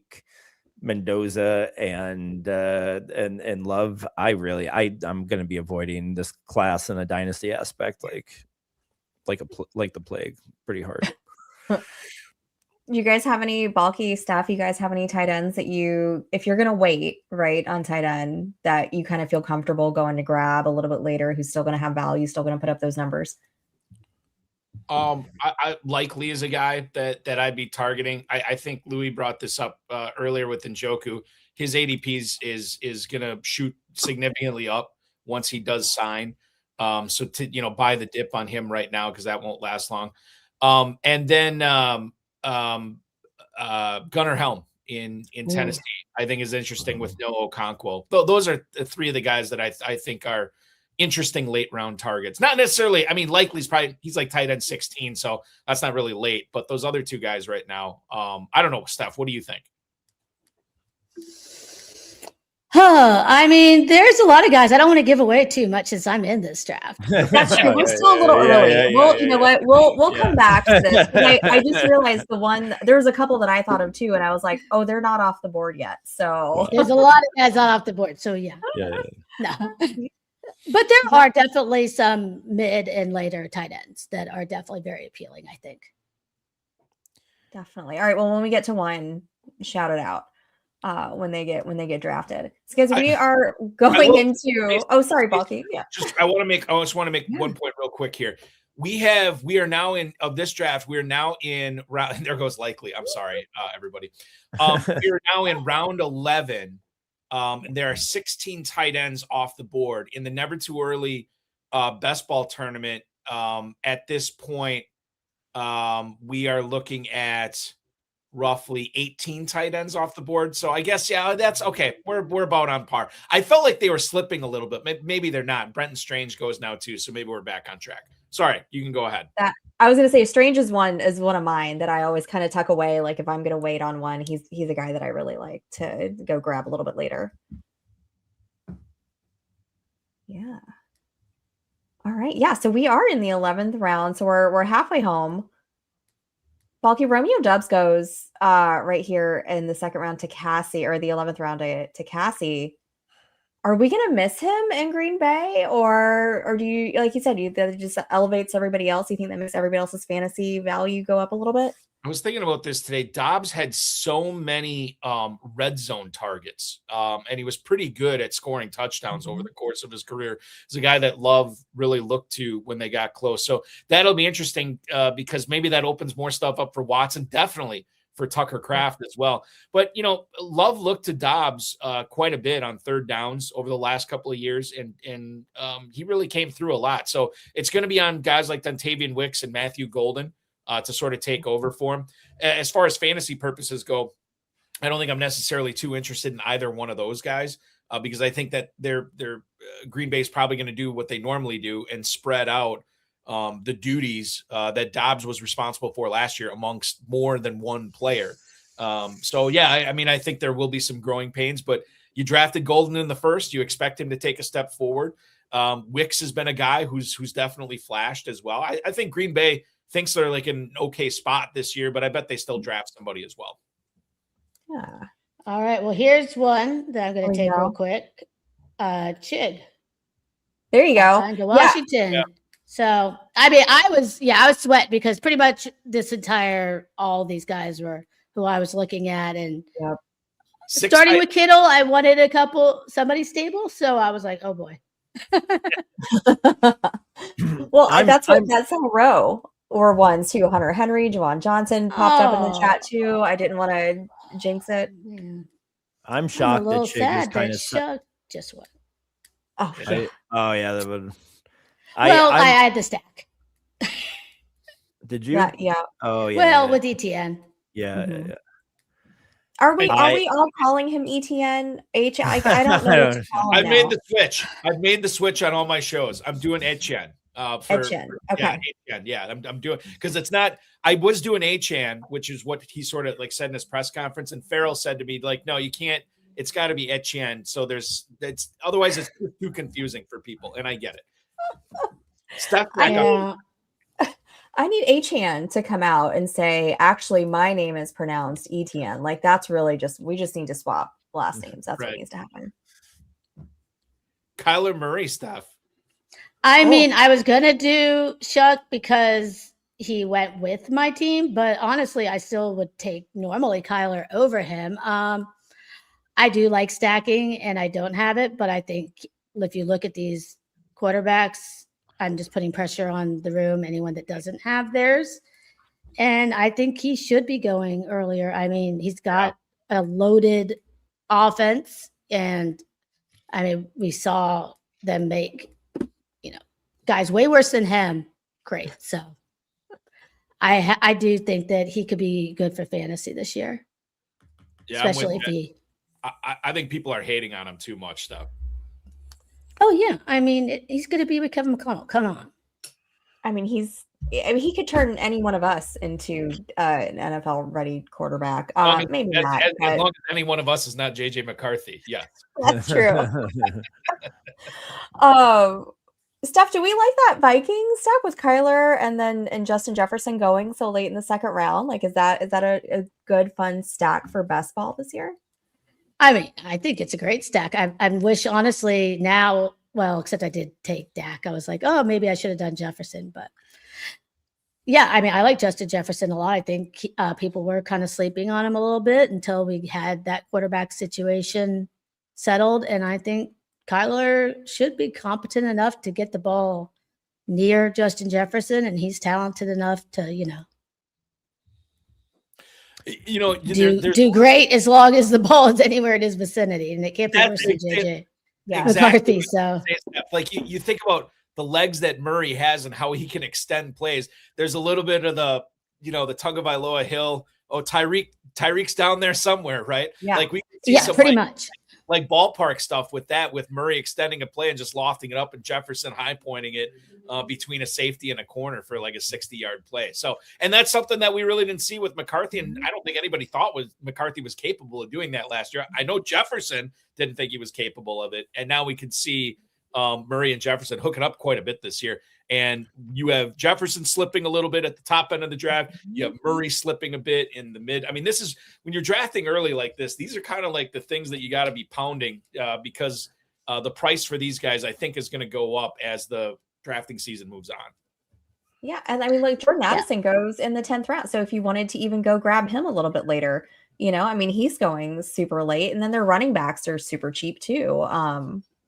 Mendoza, and Love, I'm going to be avoiding this class in a dynasty aspect, like the plague, pretty hard. You guys have any bulky stuff? You guys have any tight ends that if you're going to wait right on tight end, that you kind of feel comfortable going to grab a little bit later, who's still going to have value, still going to put up those numbers? I likely is a guy that I'd be targeting. I think Louis brought this up earlier with Njoku. His ADP is going to shoot significantly up once he does sign. So to buy the dip on him right now, because that won't last long. And then Gunnar Helm in Tennessee, I think is interesting with Noah Okonkwo. Those are 3 of the guys that I think are interesting late round targets. Not necessarily, likely he's like tight end 16, so that's not really late, but those other 2 guys right now, I don't know, Steph, what do you think? There's a lot of guys. I don't want to give away too much as I'm in this draft. That's true. We're still a little early. You know what? We'll come back to this. I just realized there was a couple that I thought of too, and I was like, oh, they're not off the board yet. So there's a lot of guys not off the board. So yeah. No. But there are definitely some mid and later tight ends that are definitely very appealing, I think. Definitely. All right. Well, when we get to one, shout it out when they get drafted. Because we are going into. Oh, sorry, Balky. Yeah. I just want to make one point real quick here. We are now in of this draft. We are now in round. There goes likely. I'm sorry, everybody. We are now in round 11. And there are 16 tight ends off the board in the never too early best ball tournament. At this point, we are looking at roughly 18 tight ends off the board. So I guess, that's okay. We're about on par. I felt like they were slipping a little bit. Maybe they're not. Brenton Strange goes now too. So maybe we're back on track. Sorry, you can go ahead. I was going to say Strange is one of mine that I always kind of tuck away. Like if I'm going to wait on one, he's a guy that I really like to go grab a little bit later. Yeah. All right. Yeah. So we are in the 11th round. So we're halfway home. Balky, Romeo Dubs goes right here in the second round to Cassie, or the 11th round to Cassie. Are we gonna miss him in Green Bay, or do you, like you said, that just elevates everybody else? You think that makes everybody else's fantasy value go up a little bit? I was thinking about this today. Dobbs had so many red zone targets, and he was pretty good at scoring touchdowns over the course of his career. He's a guy that Love really looked to when they got close. So that'll be interesting because maybe that opens more stuff up for Watson, definitely for Tucker Kraft as well. But, Love looked to Dobbs quite a bit on third downs over the last couple of years, and he really came through a lot. So it's going to be on guys like Dontavian Wicks and Matthew Golden to sort of take over for him. As far as fantasy purposes go, I don't think I'm necessarily too interested in either one of those guys because I think that they're Green Bay is probably going to do what they normally do and spread out the duties that Dobbs was responsible for last year amongst more than one player. I think there will be some growing pains, but you drafted Golden in the first. You expect him to take a step forward. Wicks has been a guy who's definitely flashed as well. I think Green Bay thinks they're like in an okay spot this year, but I bet they still draft somebody as well. Yeah. All right. Well, here's one that I'm going to take real quick. Chid. There you go. Signed to Washington. Yeah. So, I was sweat because pretty much all these guys were who I was looking at. And starting with Kittle, I wanted somebody stable. So I was like, oh boy. Well, that's a row. Or ones too. Hunter Henry, Juwan Johnson popped up in the chat too. I didn't want to jinx it. I'm shocked that Chig just kind of just went. Oh yeah. That would. I had the stack. Did you? Yeah. Oh yeah. Well, with ETN. Yeah. Are we all calling him ETN? I don't know. I've made the switch on all my shows. I'm doing Etienne. Etienne. Okay. Yeah, I'm doing because it's not. I was doing Etienne, which is what he sort of like said in his press conference, and Farrell said to me like, "No, you can't. It's got to be Etienne." So otherwise it's too confusing for people, and I get it. I need Etienne to come out and say, "Actually, my name is pronounced Etienne." Like that's really we just need to swap last names. That's what needs to happen. Kyler Murray stuff. I mean, I was going to do Shuck because he went with my team, but honestly, I still would take normally Kyler over him. I do like stacking and I don't have it, but I think if you look at these quarterbacks, I'm just putting pressure on the room, anyone that doesn't have theirs. And I think he should be going earlier. I mean, he's got a loaded offense and we saw them make guys way worse than him great. So I do think that he could be good for fantasy this year. Yeah, especially if I think people are hating on him too much though. Oh yeah. I mean, he's going to be with Kevin McConnell. Come on. I mean, he could turn any one of us into an NFL ready quarterback. Maybe not. As long as any one of us is not JJ McCarthy. Yeah, that's true. Steph, do we like that Vikings stuff with Kyler and Justin Jefferson going so late in the second round? Like, is that a good fun stack for best ball this year? I mean, I think it's a great stack. I wish honestly now, well, except I did take Dak. I was like, oh, maybe I should have done Jefferson, but yeah, I mean, I like Justin Jefferson a lot. I think people were kind of sleeping on him a little bit until we had that quarterback situation settled, and I think Kyler should be competent enough to get the ball near Justin Jefferson, and he's talented enough to, do great as long as the ball is anywhere in his vicinity, and it can't be worse than JJ McCarthy. So, like you think about the legs that Murray has and how he can extend plays. There's a little bit of the Tagovailoa Hill. Oh, Tyreek's down there somewhere, right? Yeah, like we see some pretty much. Like ballpark stuff with Murray extending a play and just lofting it up and Jefferson high pointing it between a safety and a corner for like a 60-yard play. So, and that's something that we really didn't see with McCarthy. And I don't think anybody thought McCarthy was capable of doing that last year. I know Jefferson didn't think he was capable of it. And now we can see Murray and Jefferson hooking up quite a bit this year. And you have Jefferson slipping a little bit at the top end of the draft. You have Murray slipping a bit in the mid. I mean, this is when you're drafting early like this, these are kind of like the things that you got to be pounding because the price for these guys, I think, is going to go up as the drafting season moves on. Yeah, and I mean, like Jordan Addison goes in the 10th round. So if you wanted to even go grab him a little bit later, I mean, he's going super late, and then their running backs are super cheap too. I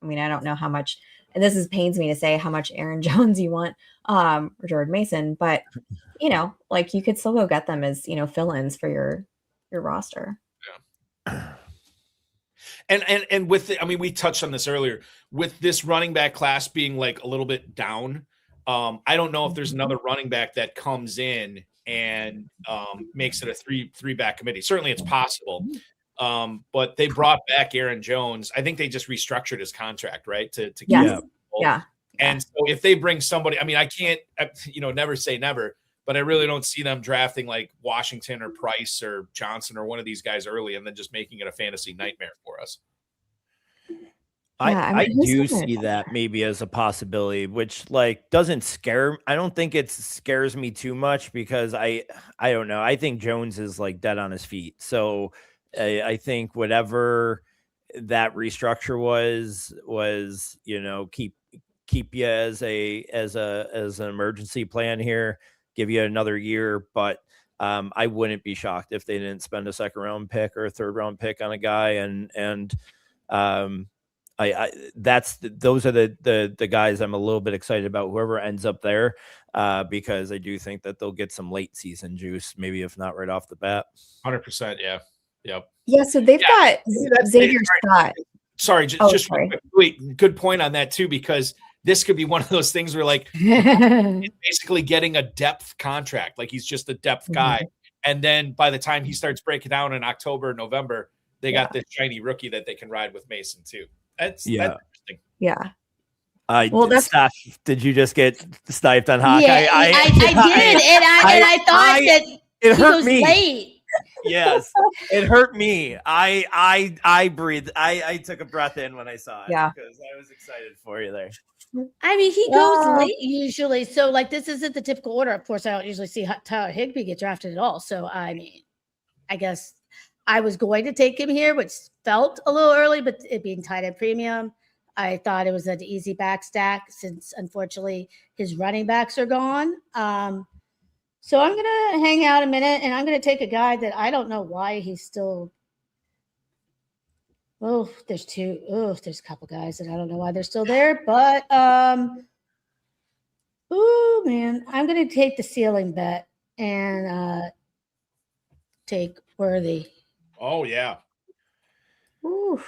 mean, I don't know how much, and pains me to say how much Aaron Jones you want, or Jordan Mason, but like you could still go get them as fill-ins for your roster. Yeah. And with I mean, we touched on this earlier with this running back class being like a little bit down. I don't know if there's another running back that comes in and makes it a three back committee. Certainly it's possible. But they brought back Aaron Jones. I think they just restructured his contract, right? To yes. Yeah. And so if they bring somebody, I mean, I can't, never say never, but I really don't see them drafting like Washington or Price or Johnson or one of these guys early and then just making it a fantasy nightmare for us. I do see that maybe as a possibility, which like doesn't scare. I don't think it scares me too much because I don't know. I think Jones is like dead on his feet. So I think whatever that restructure was, keep you as an emergency plan here, give you another year. But I wouldn't be shocked if they didn't spend a second round pick or a third round pick on a guy. Those are the guys I'm a little bit excited about, whoever ends up there, because I do think that they'll get some late season juice, maybe if not right off the bat. 100%. Yeah. Yep. Yeah. So they've got Xavier Scott. Sorry. Wait, good point on that too, because this could be one of those things where like he's basically getting a depth contract. Like he's just a depth guy. And then by the time he starts breaking down in October, November, they got this shiny rookie that they can ride with Mason too. That's interesting. Yeah. Steph, did you just get sniped on Hawkeye? Yeah, I did, and I thought that it hurt me. Late. Yes, it hurt me. I breathed. I took a breath in when I saw it. Yeah, because I was excited for you there. I mean, he goes late usually, so like this isn't the typical order. Of course, I don't usually see Tyler Higbee get drafted at all. So I mean, I guess I was going to take him here, which felt a little early, but it being tight end premium, I thought it was an easy back stack since unfortunately his running backs are gone. So I'm going to hang out a minute and I'm going to take a guy that I don't know why he's still. Oh, there's a couple guys that I don't know why they're still there, but oh man, I'm going to take the ceiling bet and take Worthy. Oh yeah. Ooh,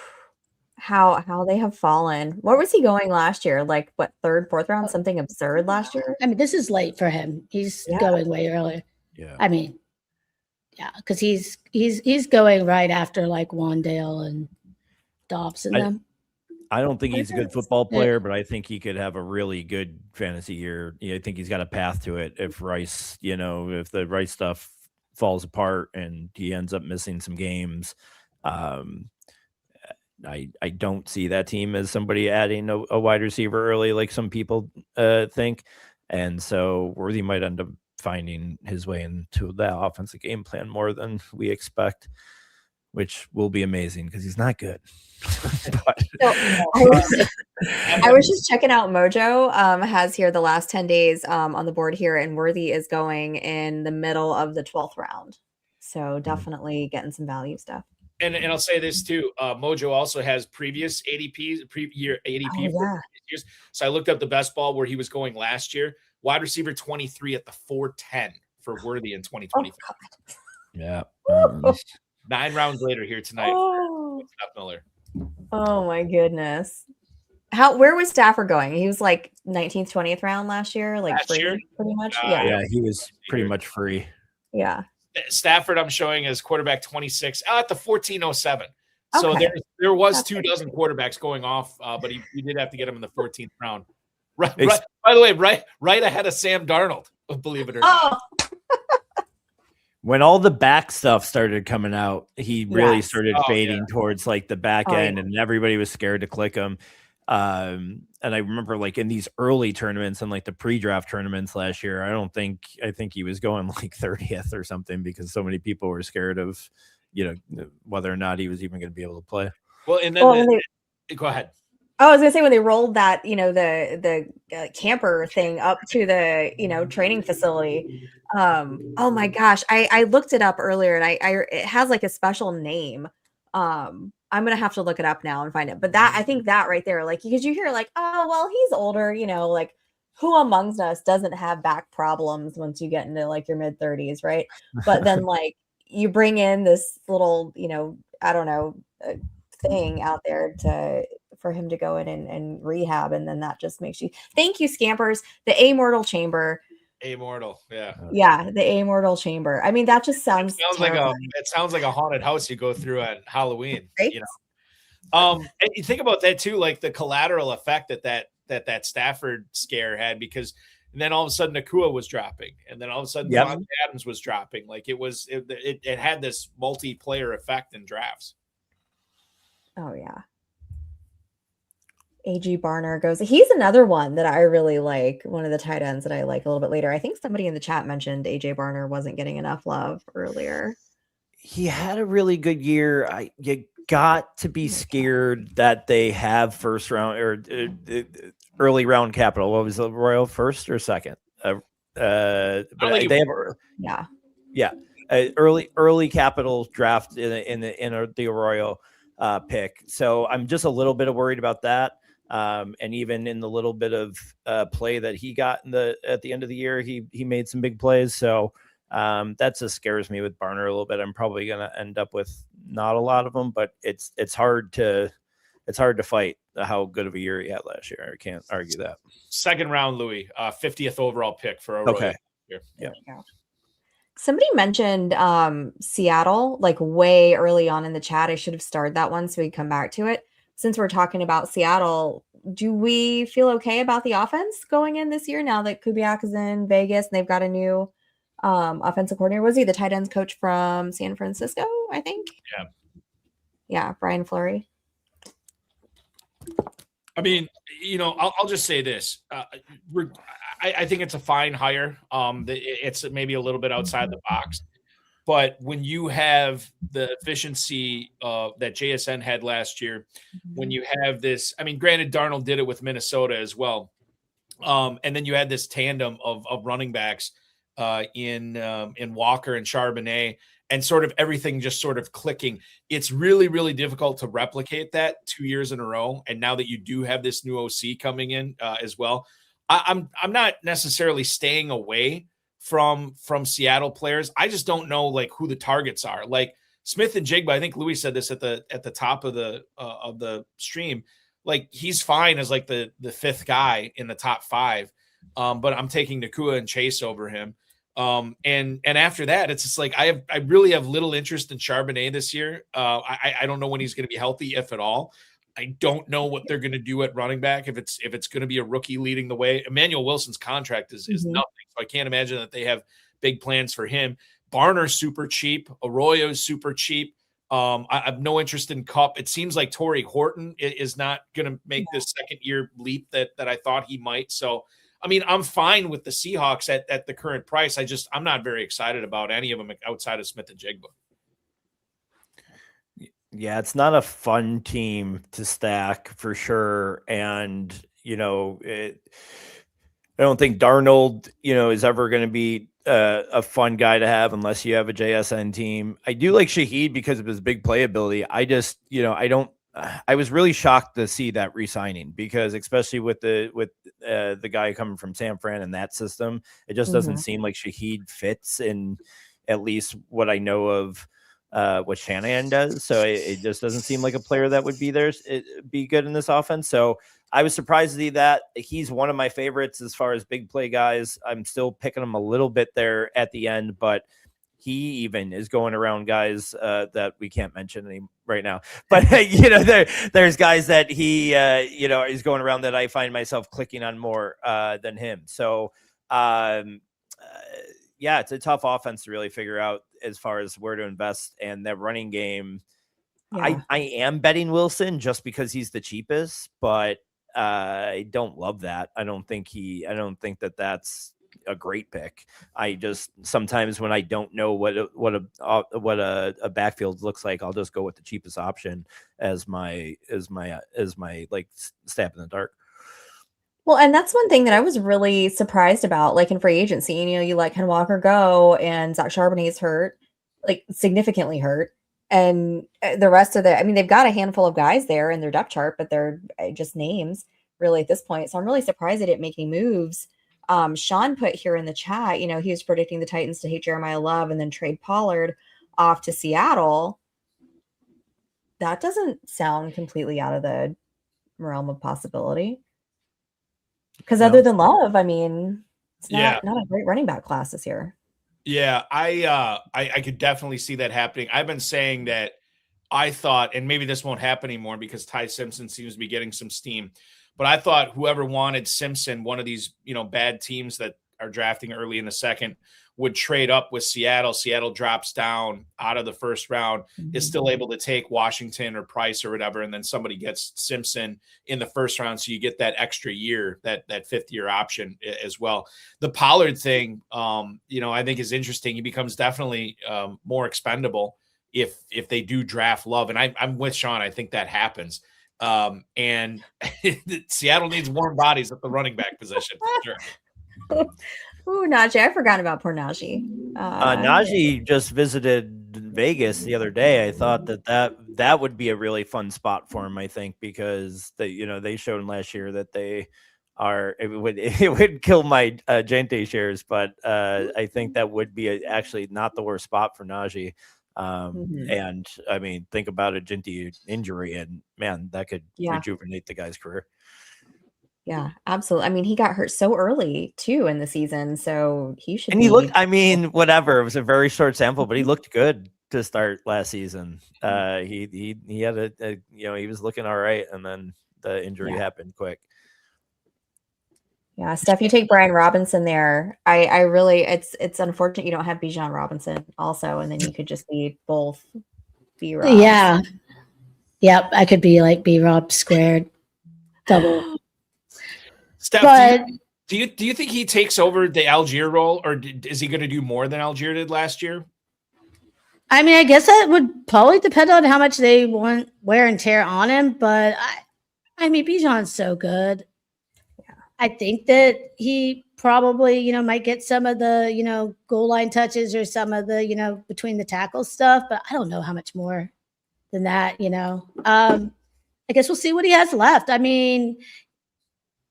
how they have fallen. What was he going last year? Like what, third, fourth round? Something absurd last year? I mean, this is late for him. He's going way earlier. Yeah. I mean, yeah, because he's going right after like Wandale and Dobbs and them. I don't think he's a good football player, but I think he could have a really good fantasy year. I think he's got a path to it if Rice, if the Rice stuff falls apart and he ends up missing some games. I don't see that team as somebody adding a wide receiver early like some people think. And so Worthy might end up finding his way into that offensive game plan more than we expect, which will be amazing because he's not good. I was just checking out Mojo has here the last 10 days on the board here, and Worthy is going in the middle of the 12th round. So definitely getting some value stuff. And I'll say this too. Mojo also has previous ADPs, pre-year ADP for years. So I looked up the best ball where he was going last year. Wide receiver 23 at the 410 for Worthy in 2025. Yeah. 9 rounds later here tonight. Scott Miller. Oh my goodness. Where was Stafford going? He was like 19th, 20th round last year, like free, pretty much. Yeah, he was pretty much free. Yeah. Stafford, I'm showing as quarterback 26 at the 1407. So there was 2 dozen quarterbacks going off, but he did have to get him in the 14th round. Right. By the way, right ahead of Sam Darnold, believe it or not. When all the back stuff started coming out, he really started fading towards like the back end, and everybody was scared to click him. And I remember like in these early tournaments and like the pre-draft tournaments last year, I think he was going like 30th or something because so many people were scared of, whether or not he was even going to be able to play. Well, and then go ahead. Oh, I was gonna say when they rolled that, the camper thing up to the, training facility. Oh my gosh, I looked it up earlier and it has like a special name. I'm gonna have to look it up now and find it. But I think that right there, like, because you hear like, oh well, he's older, like who amongst us doesn't have back problems once you get into like your mid-30s, right? But then like you bring in this little, I don't know, thing out there for him to go in and rehab, and then that just makes you thank you, Scampers. The Amortal Chamber. Amortal, yeah. Yeah, the Amortal Chamber. I mean, that just sounds it sounds like a haunted house you go through at Halloween, right? And you think about that too, like the collateral effect that Stafford scare had, because then all of a sudden Nakua was dropping, and then all of a sudden Devontae Adams was dropping. Like it had this multiplayer effect in drafts. Oh yeah. AG Barner goes. He's another one that I really like. One of the tight ends that I like a little bit later. I think somebody in the chat mentioned AJ Barner wasn't getting enough love earlier. He had a really good year. You got to be scared that they have first round or early round capital. What was the Royal, first or second? But they have early capital draft in the Royal pick. So I'm just a little bit worried about that. And even in the little bit of play that he got at the end of the year, he made some big plays. So that just scares me with Barner a little bit. I'm probably going to end up with not a lot of them, but it's hard to fight how good of a year he had last year. I can't argue that. Second round, Louis, 50th overall pick for a Royal. Yeah. Somebody mentioned Seattle like way early on in the chat. I should have started that one so we come back to it. Since we're talking about Seattle, do we feel okay about the offense going in this year now that Kubiak is in Vegas and they've got a new offensive coordinator? Was he the tight ends coach from San Francisco, I think? Yeah, Brian Fleury. I mean, I'll just say this. I think it's a fine hire. It's maybe a little bit outside the box. But when you have the efficiency that JSN had last year, when you have this, I mean, granted, Darnold did it with Minnesota as well. And then you had this tandem of running backs in Walker and Charbonnet, and sort of everything just sort of clicking. It's really, really difficult to replicate that 2 years in a row. And now that you do have this new OC coming in as well, I'm not necessarily staying away from Seattle players. I just don't know like who the targets are. Like Smith and Jigba, I think Louis said this at the top of the stream. Like he's fine as like the fifth guy in the top five. But I'm taking Nakua and Chase over him. And after that, it's just like I really have little interest in Charbonnet this year. I don't know when he's going to be healthy, if at all. I don't know what they're going to do at running back, if it's going to be a rookie leading the way. Emmanuel Wilson's contract is nothing, so I can't imagine that they have big plans for him. Barner's super cheap. Arroyo's super cheap. I have no interest in Kupp. It seems like Torrey Horton is not going to make this second year leap that I thought he might. So, I mean, I'm fine with the Seahawks at the current price. I'm not very excited about any of them outside of Smith and Jigba. Yeah, it's not a fun team to stack for sure. And, I don't think Darnold, is ever going to be a fun guy to have unless you have a JSN team. I do like Shaheed because of his big playability. I just, I was really shocked to see that re-signing because especially with the guy coming from San Fran and that system, it just doesn't seem like Shaheed fits in at least what I know of what Shanahan does. So it just doesn't seem like a player that would be good in this offense. So I was surprised to see that. He's one of my favorites as far as big play guys. I'm still picking him a little bit there at the end, but he even is going around guys that we can't mention right now. But there's guys that he is going around that I find myself clicking on more than him. So it's a tough offense to really figure out as far as where to invest, and that running game. Yeah. I am betting Wilson just because he's the cheapest, but I don't love that. I don't think that's a great pick. I just sometimes when I don't know what a backfield looks like, I'll just go with the cheapest option as my like stab in the dark. Well, and that's one thing that I was really surprised about, like in free agency. You let Ken Walker go, and Zach Charbonnet's hurt, like significantly hurt, and the rest of I mean, they've got a handful of guys there in their depth chart, but they're just names really at this point. So I'm really surprised they didn't make any moves. Sean put here in the chat, he was predicting the Titans to hate Jeremiah Love and then trade Pollard off to Seattle. That doesn't sound completely out of the realm of possibility. Because other than Love, I mean, it's not a great running back class this year. Yeah, I could definitely see that happening. I've been saying that I thought, and maybe this won't happen anymore because Ty Simpson seems to be getting some steam, but I thought whoever wanted Simpson, one of these, bad teams that are drafting early in the second, would trade up with Seattle. Seattle drops down out of the first round, is still able to take Washington or Price or whatever, and then somebody gets Simpson in the first round, so you get that extra year, that fifth-year option as well. The Pollard thing, I think is interesting. He becomes definitely more expendable if they do draft Love, and I'm with Sean. I think that happens. And Seattle needs warm bodies at the running back position for sure. Ooh, Najee. I forgot about poor Najee. Najee just visited Vegas the other day. I thought that would be a really fun spot for him, I think, because they showed him last year that they are, it would kill my Gente shares, but I think that would be actually not the worst spot for Najee. And I mean, think about a Gente injury, and man, that could rejuvenate the guy's career. Yeah, absolutely. I mean, he got hurt so early too in the season, so he should. And he looked. I mean, whatever. It was a very short sample, but he looked good to start last season. He had he was looking all right, and then the injury happened quick. Yeah, Steph, you take Brian Robinson there. I really, it's unfortunate you don't have Bijan Robinson also, and then you could just be both B-Rob. Yeah. Yep, I could be like B-Rob squared, double. Steph, but, do you think he takes over the Algier role, or is he going to do more than Algier did last year? I mean, I guess that would probably depend on how much they want wear and tear on him. But I mean, Bijan's so good. Yeah. I think that he probably, might get some of the, goal line touches or some of the, between the tackles stuff. But I don't know how much more than that. I guess we'll see what he has left. I mean,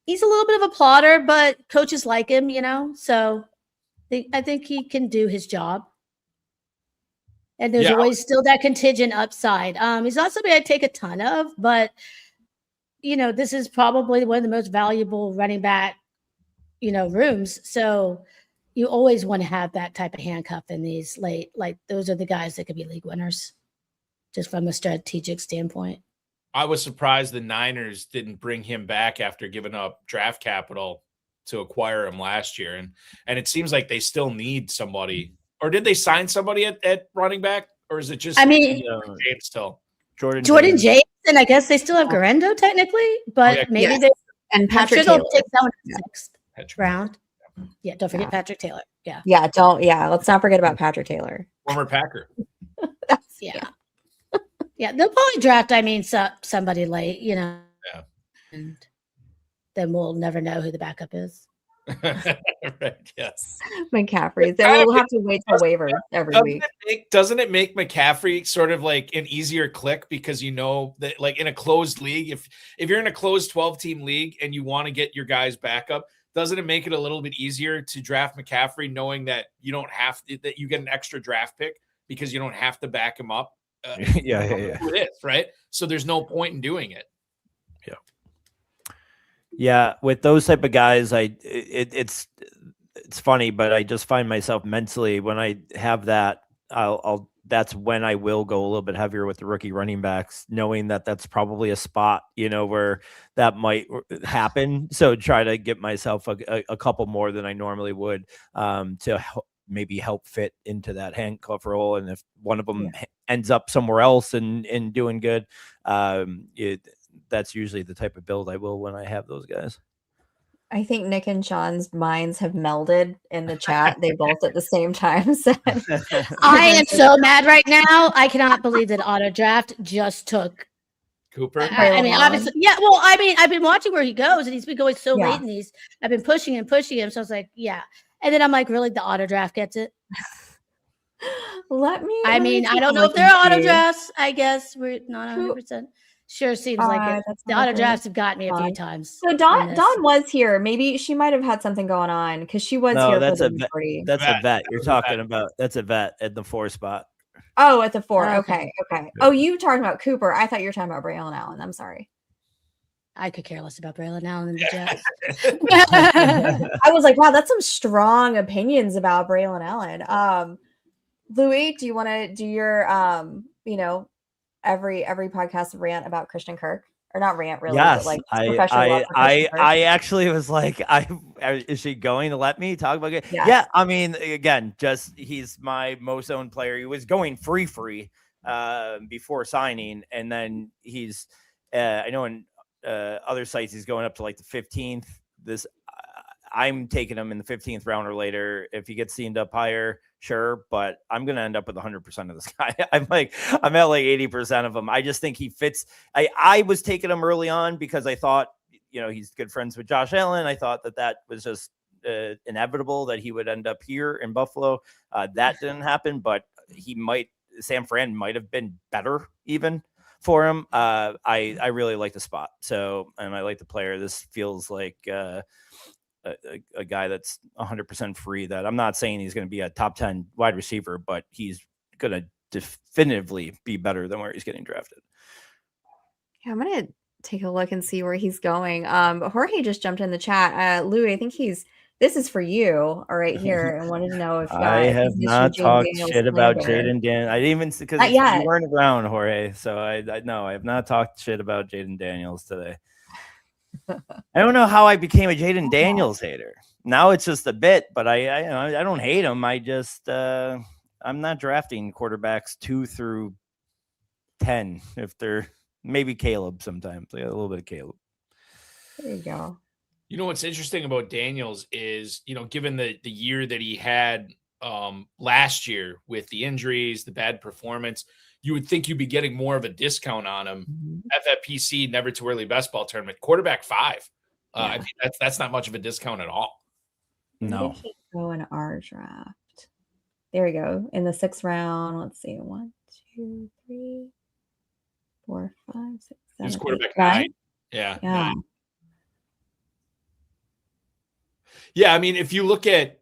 he's a little bit of a plotter, but coaches like him, so I think he can do his job. And there's always still that contingent upside. He's not somebody I'd take a ton of, but, this is probably one of the most valuable running back, rooms. So you always want to have that type of handcuff in these late, like those are the guys that could be league winners just from a strategic standpoint. I was surprised the Niners didn't bring him back after giving up draft capital to acquire him last year. And it seems like they still need somebody. Or did they sign somebody at running back? Or is it just James still? Jordan James, and I guess they still have Garendo technically, but maybe they and Patrick Taylor take that one in the sixth round. Yeah, don't forget Patrick Taylor. Yeah. Let's not forget about Patrick Taylor. Former Packer. Yeah. Yeah, they'll probably draft, somebody late, Yeah. And then we'll never know who the backup is. Right, yes. McCaffrey. So we'll have to wait till waivers every week. Doesn't it make McCaffrey sort of like an easier click because that like in a closed league, if you're in a closed 12-team league and you want to get your guys back up, doesn't it make it a little bit easier to draft McCaffrey knowing that you don't have to, that you get an extra draft pick because you don't have to back him up? Yeah. It is, right? So there's no point in doing it. Yeah, with those type of guys, it's funny, but I just find myself mentally when I have that, that's when I will go a little bit heavier with the rookie running backs, knowing that that's probably a spot, where that might happen. So try to get myself a couple more than I normally would to maybe help fit into that handcuff role. And if one of them ends up somewhere else and doing good, that's usually the type of build I will when I have those guys. I think Nick and Sean's minds have melded in the chat. They both at the same time said, I am so mad right now. I cannot believe that auto draft just took. Cooper. I mean, obviously, yeah. Well, I mean, I've been watching where he goes, and he's been going so Yeah. late in these. I've been pushing him. So I was like, yeah. And then I'm like, really, the auto draft gets it. Let me. I mean, I don't know if there are auto drafts. I guess we're not 100%. Sure seems like it. that's The not auto good. drafts have got me a few times. So Dawn was here. Maybe she might have had something going on because she was here for the majority. That's a vet. You're talking about. That's a vet at the 4 spot. Oh, at the 4. Okay. Okay. Oh, you talking about Cooper? I thought you were talking about Braylon Allen. I'm sorry. I could care less about Braylon Allen than the Jets. I was like, wow, that's some strong opinions about Braylon Allen. Louis, do you want to do your every podcast rant about Christian Kirk? Or not rant really, yes, but like I actually was like, is she going to let me talk about it? Yes. Yeah, I mean, again, just he's my most owned player. He was going free before signing, and then he's I know in other sites he's going up to like the 15th. I'm taking him in the 15th round or later. If he gets seen up higher, sure, but I'm going to end up with 100% of this guy. I'm at like 80% of him. I just think he fits. I was taking him early on because I thought, he's good friends with Josh Allen. I thought that was just inevitable that he would end up here in Buffalo. That didn't happen, but Sam Fran might have been better even for him. I really like the spot. So, and I like the player. This feels like, a guy that's 100% free. That I'm not saying he's going to be a top 10 wide receiver, but he's going to definitively be better than where he's getting drafted. Yeah, I'm going to take a look and see where he's going. Jorge just jumped in the chat. Louis, I think this is for you right here. And wanted to know if I have not talked shit about Jaden Daniels. I didn't even because you weren't around, Jorge. So I have not talked shit about Jaden Daniels today. I don't know how I became a Jaden Daniels hater. Now it's just a bit, but I don't hate him. I just I'm not drafting quarterbacks 2 through 10 if they're maybe Caleb sometimes. I got a little bit of Caleb. There you go. You know what's interesting about Daniels is, given the year that he had last year with the injuries, the bad performance, you would think you'd be getting more of a discount on him. Mm-hmm. FFPC, never too early best ball tournament, quarterback 5. I mean, that's not much of a discount at all. No. Where did he go in our draft? There we go. In the 6th round. Let's see. 1, 2, 3, 4, 5, 6, 7. He's quarterback 9. Yeah. 9. Yeah. I mean, if you look at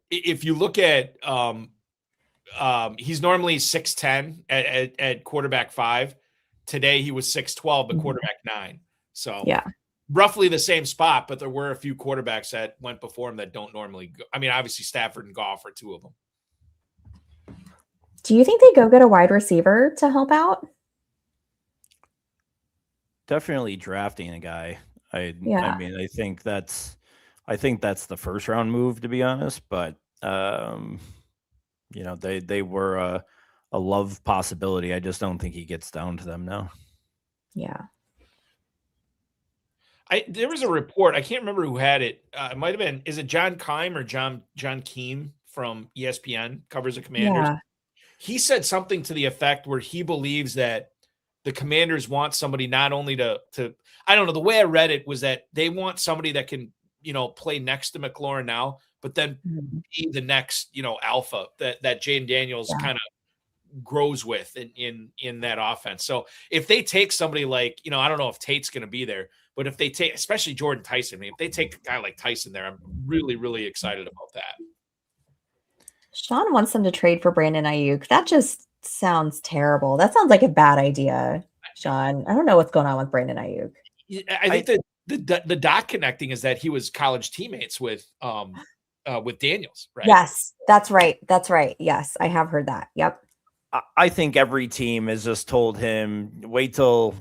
he's normally 6'10" at quarterback 5. Today he was 6'12", but quarterback 9. So roughly the same spot, but there were a few quarterbacks that went before him that don't normally go. I mean, obviously Stafford and Goff are 2 of them. Do you think they go get a wide receiver to help out? Definitely drafting a guy. I mean, I think that's the first round move, to be honest, but they were a love possibility. I just don't think he gets down to them now. Yeah. There was a report. I can't remember who had it. It might have been. Is it John Keim or John Keim from ESPN covers the Commanders? Yeah. He said something to the effect where he believes that the Commanders want somebody not only to I don't know. The way I read it was that they want somebody that can play next to McLaurin now, but then be the next alpha that Jaden Daniels kind of grows with in that offense. So if they take somebody like I don't know if Tate's going to be there. But if they take, especially Jordan Tyson, I mean, if they take a guy like Tyson there, I'm really, really excited about that. Sean wants them to trade for Brandon Ayuk. That just sounds terrible. That sounds like a bad idea, Sean. I don't know what's going on with Brandon Ayuk. I think the dot connecting is that he was college teammates with Daniels, right? Yes, that's right. That's right. Yes, I have heard that. Yep. I think every team has just told him, wait till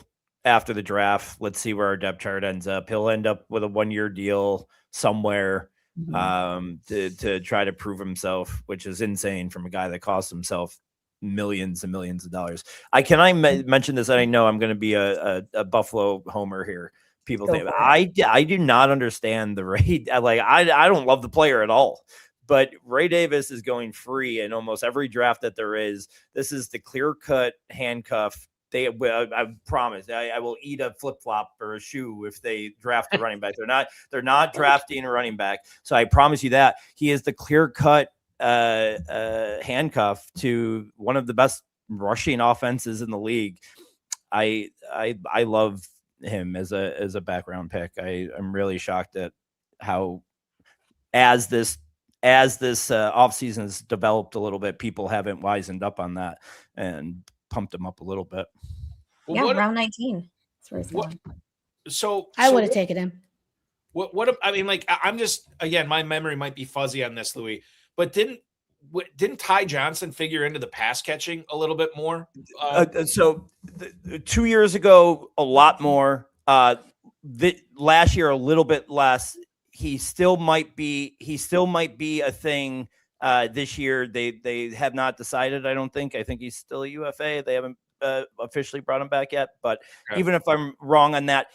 after the draft, let's see where our depth chart ends up. He'll end up with a 1-year deal somewhere to try to prove himself, which is insane from a guy that cost himself millions and millions of dollars. I mention this? I know I'm going to be a Buffalo homer here. people Go think. for it. I do not understand the Ray. I don't love the player at all. But Ray Davis is going free in almost every draft that there is. This is the clear-cut handcuff. I promise. I will eat a flip-flop or a shoe if they draft a running back. They're not drafting a running back. So I promise you that he is the clear-cut handcuff to one of the best rushing offenses in the league. I love him as a background pick. I'm really shocked at how as this offseason has developed a little bit, people haven't wisened up on that and pumped him up a little bit. Well, yeah, round 19. That's where he's going. So I would have taken him. What I mean, like, I'm just, again, my memory might be fuzzy on this, Louis, but didn't Ty Johnson figure into the pass catching a little bit more? So 2 years ago, a lot more. Last year, a little bit less. He still might be a thing this year. They have not decided. I don't think. I think he's still a UFA. They haven't officially brought him back yet. But even if I'm wrong on that,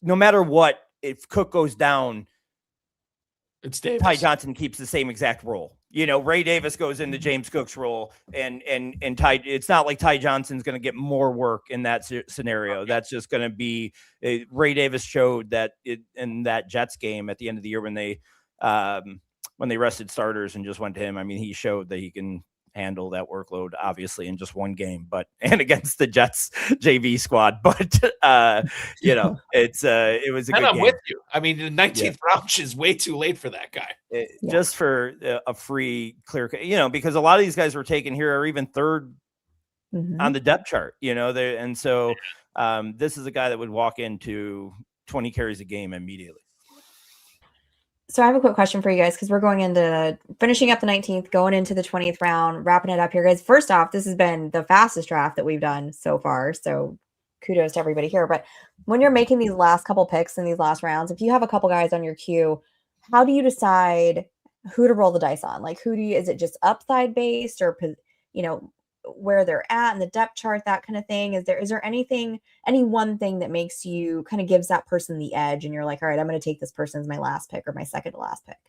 no matter what, if Cook goes down, it's Davis. Ty Johnson keeps the same exact role. Ray Davis goes into James Cook's role, and Ty. It's not like Ty Johnson's going to get more work in that scenario. That's just going to be Ray Davis showed that in that Jets game at the end of the year when they rested starters and just went to him. I mean, he showed that he can handle that workload, obviously, in just one game, and against the Jets JV squad. But it was a good I'm game. with you. I mean, the 19th round is way too late for that guy. Just for a free clear, because a lot of these guys were taken here are even third on the depth chart, and so this is a guy that would walk into 20 carries a game immediately. So I have a quick question for you guys, because we're going into finishing up the 19th, going into the 20th round, wrapping it up here, guys. First off, this has been the fastest draft that we've done so far. So kudos to everybody here. But when you're making these last couple picks in these last rounds, if you have a couple guys on your queue, how do you decide who to roll the dice on? Like, is it just upside based, or, where they're at in the depth chart, that kind of thing? Is there any one thing that makes you kind of gives that person the edge, and you're like, all right, I'm going to take this person as my last pick or my second to last pick?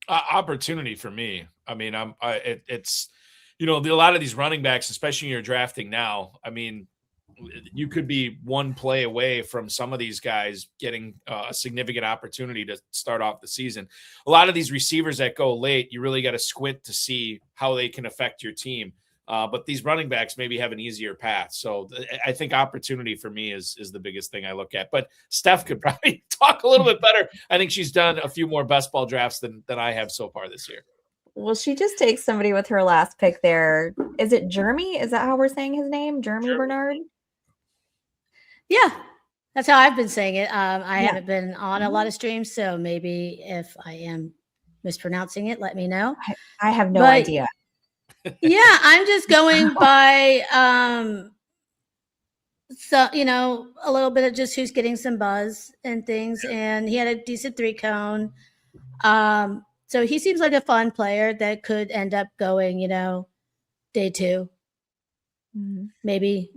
Opportunity for me. I mean, it's a lot of these running backs, especially when you're drafting now. I mean, you could be one play away from some of these guys getting a significant opportunity to start off the season. A lot of these receivers that go late, you really got to squint to see how they can affect your team. But these running backs maybe have an easier path. So I think opportunity for me is the biggest thing I look at. But Steph could probably talk a little bit better. I think she's done a few more best ball drafts than I have so far this year. Well, she just takes somebody with her last pick there. Is it Jeremy? Is that how we're saying his name? Jeremy Bernard? Yeah, that's how I've been saying it. I haven't been on a lot of streams, so maybe if I am mispronouncing it, let me know. I have no idea. Yeah, I'm just going by so a little bit of just who's getting some buzz and things, and he had a decent 3-cone. So he seems like a fun player that could end up going, day 2. Maybe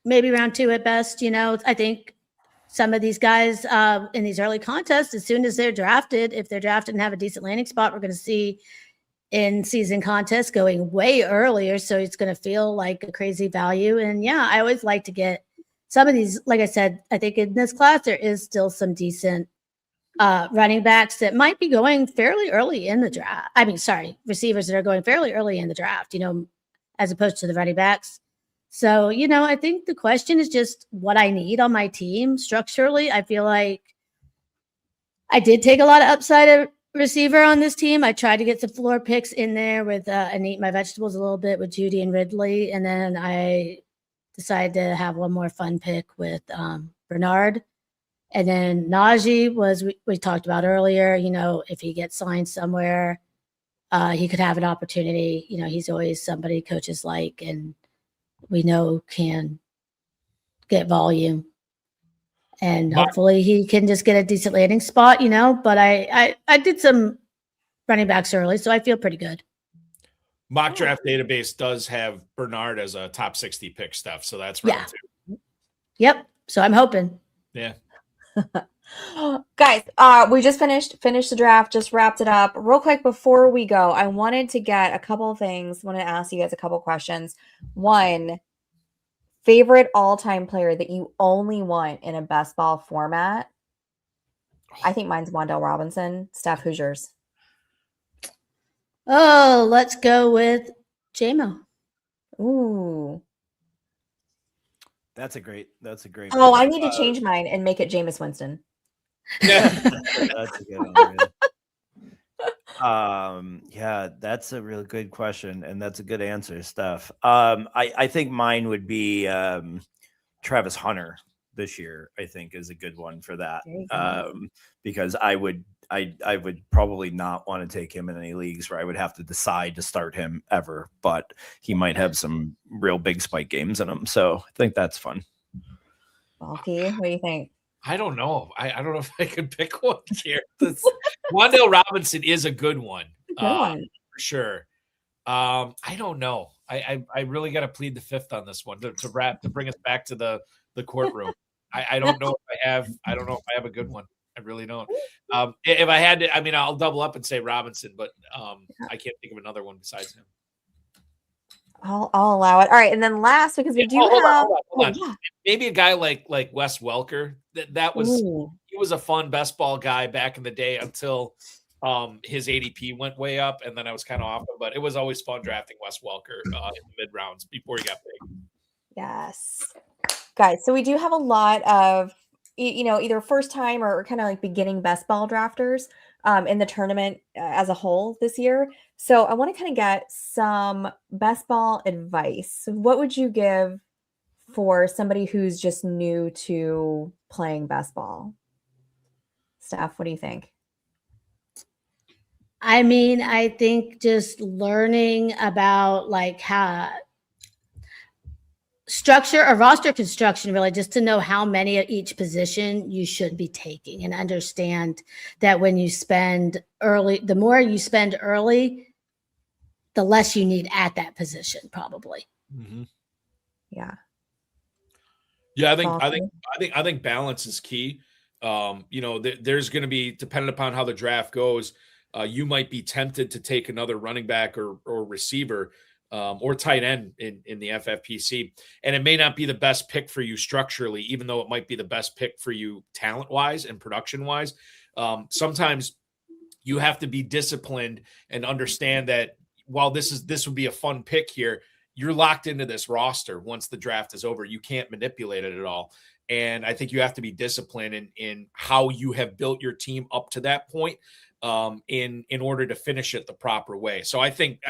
round 2 at best. I think some of these guys in these early contests, as soon as they're drafted, if they're drafted and have a decent landing spot, we're going to see in season contests going way earlier. So it's going to feel like a crazy value. And yeah, I always like to get some of these. Like I said, I think in this class, there is still some decent running backs that might be going fairly early in the draft. Receivers that are going fairly early in the draft, as opposed to the running backs. So, I think the question is just what I need on my team structurally. I feel like I did take a lot of upside receiver on this team. I tried to get some floor picks in there with and eat my vegetables a little bit with Judy and Ridley. And then I decided to have one more fun pick with Bernard. And then Najee was, we talked about earlier, if he gets signed somewhere, he could have an opportunity. He's always somebody coaches like, and we know can get volume. And hopefully he can just get a decent landing spot, But I did some running backs early, so I feel pretty good. Mock draft database does have Bernard as a top 60 pick stuff, so that's round 2. Yep. So I'm hoping. Yeah. Guys, we just finished the draft, just wrapped it up. Real quick before we go, I wanted to get a couple of things. Wanted to ask you guys a couple questions. One, favorite all-time player that you only want in a best ball format? I think mine's Wandale Robinson. Steph, who's yours? Oh, let's go with JMO. Ooh. That's a great. Oh, I need to change mine and make it Jameis Winston. That's a good one. Yeah, that's a really good question, and that's a good answer, Steph. I think mine would be Travis Hunter this year. I think is a good one for that. Because I would probably not want to take him in any leagues where I would have to decide to start him ever, but he might have some real big spike games in him. So I think that's fun. Balky, what do you think? I don't know. I don't know if I could pick one here. Wandale Robinson is a good one. For sure. I don't know. I really got to plead the fifth on this one to bring us back to the courtroom. I don't know if I don't know if I have a good one. I really don't. If I had to, I mean, I'll double up and say Robinson, but I can't think of another one besides him. I'll allow it. All right, and then last, because we do have hold on. Yeah. Maybe a guy like Wes Welker. That was he was a fun best ball guy back in the day until his ADP went way up, and then I was kind of off him. But it was always fun drafting Wes Welker in the mid rounds before he got big. Yes, guys. So we do have a lot of either first time or kind of like beginning best ball drafters in the tournament as a whole this year. So I want to kind of get some best ball advice. So what would you give for somebody who's just new to playing best ball? Steph, what do you think? I mean, I think just learning about like how structure or roster construction, really, just to know how many at each position you should be taking and understand that when you spend early, the more you spend early, the less you need at that position, probably. Mm-hmm. Yeah. Yeah, I think balance is key. There's going to be, dependent upon how the draft goes, you might be tempted to take another running back or receiver or tight end in the FFPC, and it may not be the best pick for you structurally, even though it might be the best pick for you talent-wise and production-wise. Sometimes you have to be disciplined and understand that while this would be a fun pick here, you're locked into this roster once the draft is over. You can't manipulate it at all. And I think you have to be disciplined in how you have built your team up to that point in order to finish it the proper way. So I think,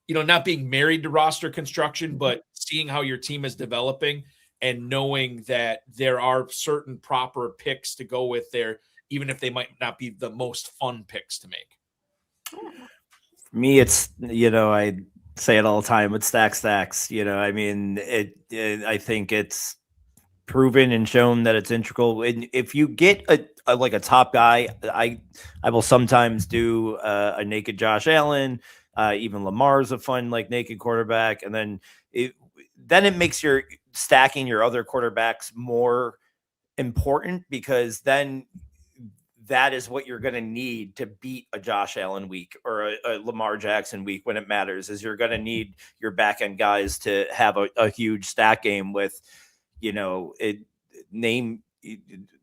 not being married to roster construction, but seeing how your team is developing and knowing that there are certain proper picks to go with there, even if they might not be the most fun picks to make. For me, it's, I say it all the time, it's stacks. I mean, I think it's proven and shown that it's integral. And if you get a top guy, I will sometimes do a naked Josh Allen. Even Lamar's a fun naked quarterback, and then it makes your stacking your other quarterbacks more important, because then that is what you're going to need to beat a Josh Allen week or a Lamar Jackson week when it matters. Is you're going to need your back end guys to have a huge stack game with,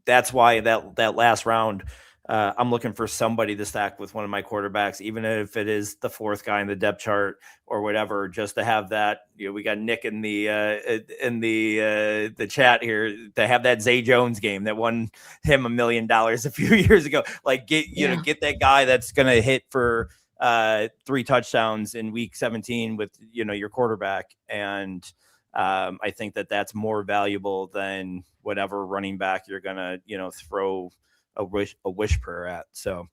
that's why that last round. I'm looking for somebody to stack with one of my quarterbacks, even if it is the fourth guy in the depth chart or whatever, just to have that. We got Nick in the chat here to have that Zay Jones game that won him $1 million a few years ago. Get that guy that's going to hit for 3 touchdowns in week 17 with your quarterback, and I think that's more valuable than whatever running back you're gonna throw a wish prayer at. So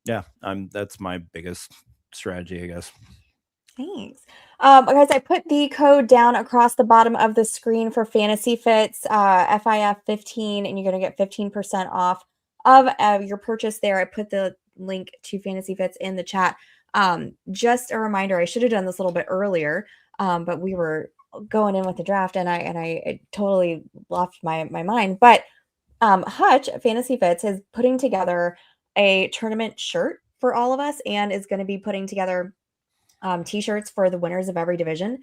that's my biggest strategy, I guess. Thanks. Guys, I put the code down across the bottom of the screen for Fantasy Fits, FIF15, and you're going to get 15% off of your purchase there. I put the link to Fantasy Fits in the chat. Just a reminder, I should have done this a little bit earlier, but we were going in with the draft and I totally lost my mind. But Hutch Fantasy Fits is putting together a tournament shirt for all of us and is going to be putting together t-shirts for the winners of every division.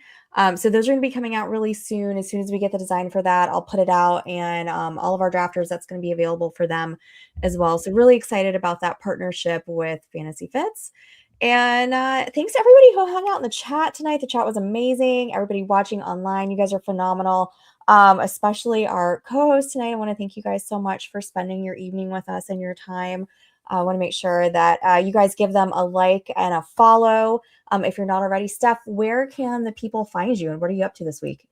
So those are going to be coming out really soon. As soon as we get the design for that, I'll put it out, and all of our drafters, that's going to be available for them as well. So really excited about that partnership with Fantasy Fits. And thanks to everybody who hung out in the chat tonight. The chat was amazing. Everybody watching online, you guys are phenomenal. Especially our co-host tonight. I want to thank you guys so much for spending your evening with us and your time. I want to make sure that you guys give them a like and a follow. If you're not already. Steph, where can the people find you and what are you up to this week?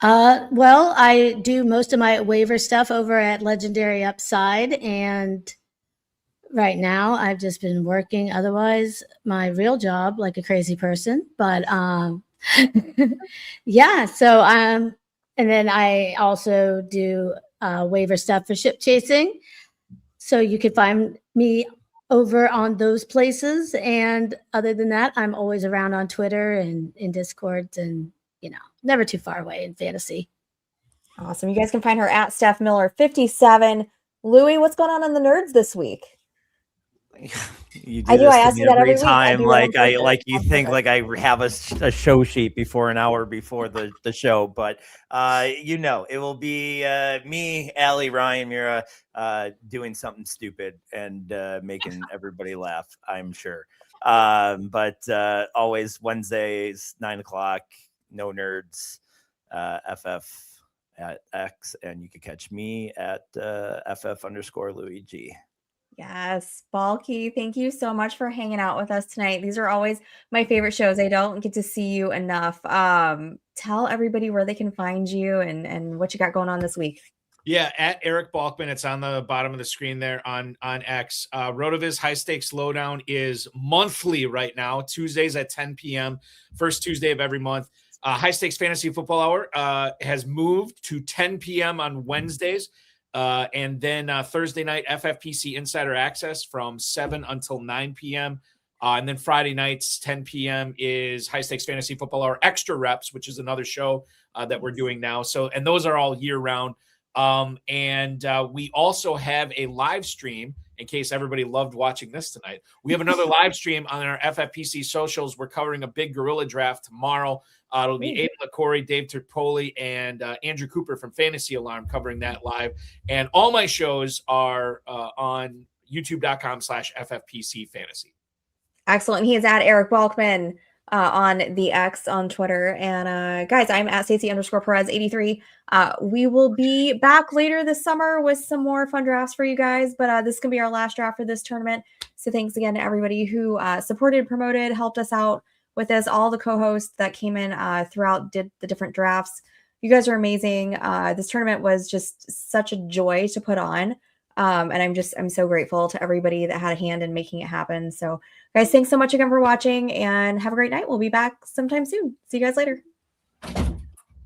Well, I do most of my waiver stuff over at Legendary Upside, and right now I've just been working otherwise my real job like a crazy person. But yeah, so and then I also do waiver stuff for ship chasing. So you can find me over on those places. And other than that, I'm always around on Twitter and in Discords and, never too far away in fantasy. Awesome. You guys can find her at Steph Miller 57. Louie, what's going on in the nerds this week? You do I ask you that every time. Week. You think like I have a show sheet before an hour before the show, but it will be me, Allie, Ryan, Mira, doing something stupid and making everybody laugh, I'm sure. But always Wednesdays, 9:00, no nerds, FF at X, and you can catch me at FF_Louis G. Yes, Balky, thank you so much for hanging out with us tonight. These are always my favorite shows. I don't get to see you enough. Tell everybody where they can find you and what you got going on this week. Yeah, at Eric Balkman. It's on the bottom of the screen there on X. Rotoviz High Stakes Lowdown is monthly right now, Tuesdays at 10 p.m., first Tuesday of every month. High Stakes Fantasy Football Hour has moved to 10 p.m. on Wednesdays. And then Thursday night, FFPC Insider Access from 7 until 9 p.m. And then Friday nights, 10 p.m. is High Stakes Fantasy Football Hour Extra Reps, which is another show that we're doing now. And those are all year round. And we also have a live stream in case everybody loved watching this tonight. We have another live stream on our FFPC socials. We're covering a big gorilla draft tomorrow. It'll be Aiden LaCorey, Dave Terpoli, and Andrew Cooper from Fantasy Alarm covering that live. And all my shows are on youtube.com/FFPC Fantasy. Excellent. He is at Eric Balkman on the X on Twitter. And guys, I'm at Stacey_Perez83. We will be back later this summer with some more fun drafts for you guys, but this can be our last draft for this tournament. So thanks again to everybody who supported, promoted, helped us out with this, all the co-hosts that came in throughout, did the different drafts. You guys are amazing. This tournament was just such a joy to put on. And I'm so grateful to everybody that had a hand in making it happen. So guys, thanks so much again for watching and have a great night. We'll be back sometime soon. See you guys later.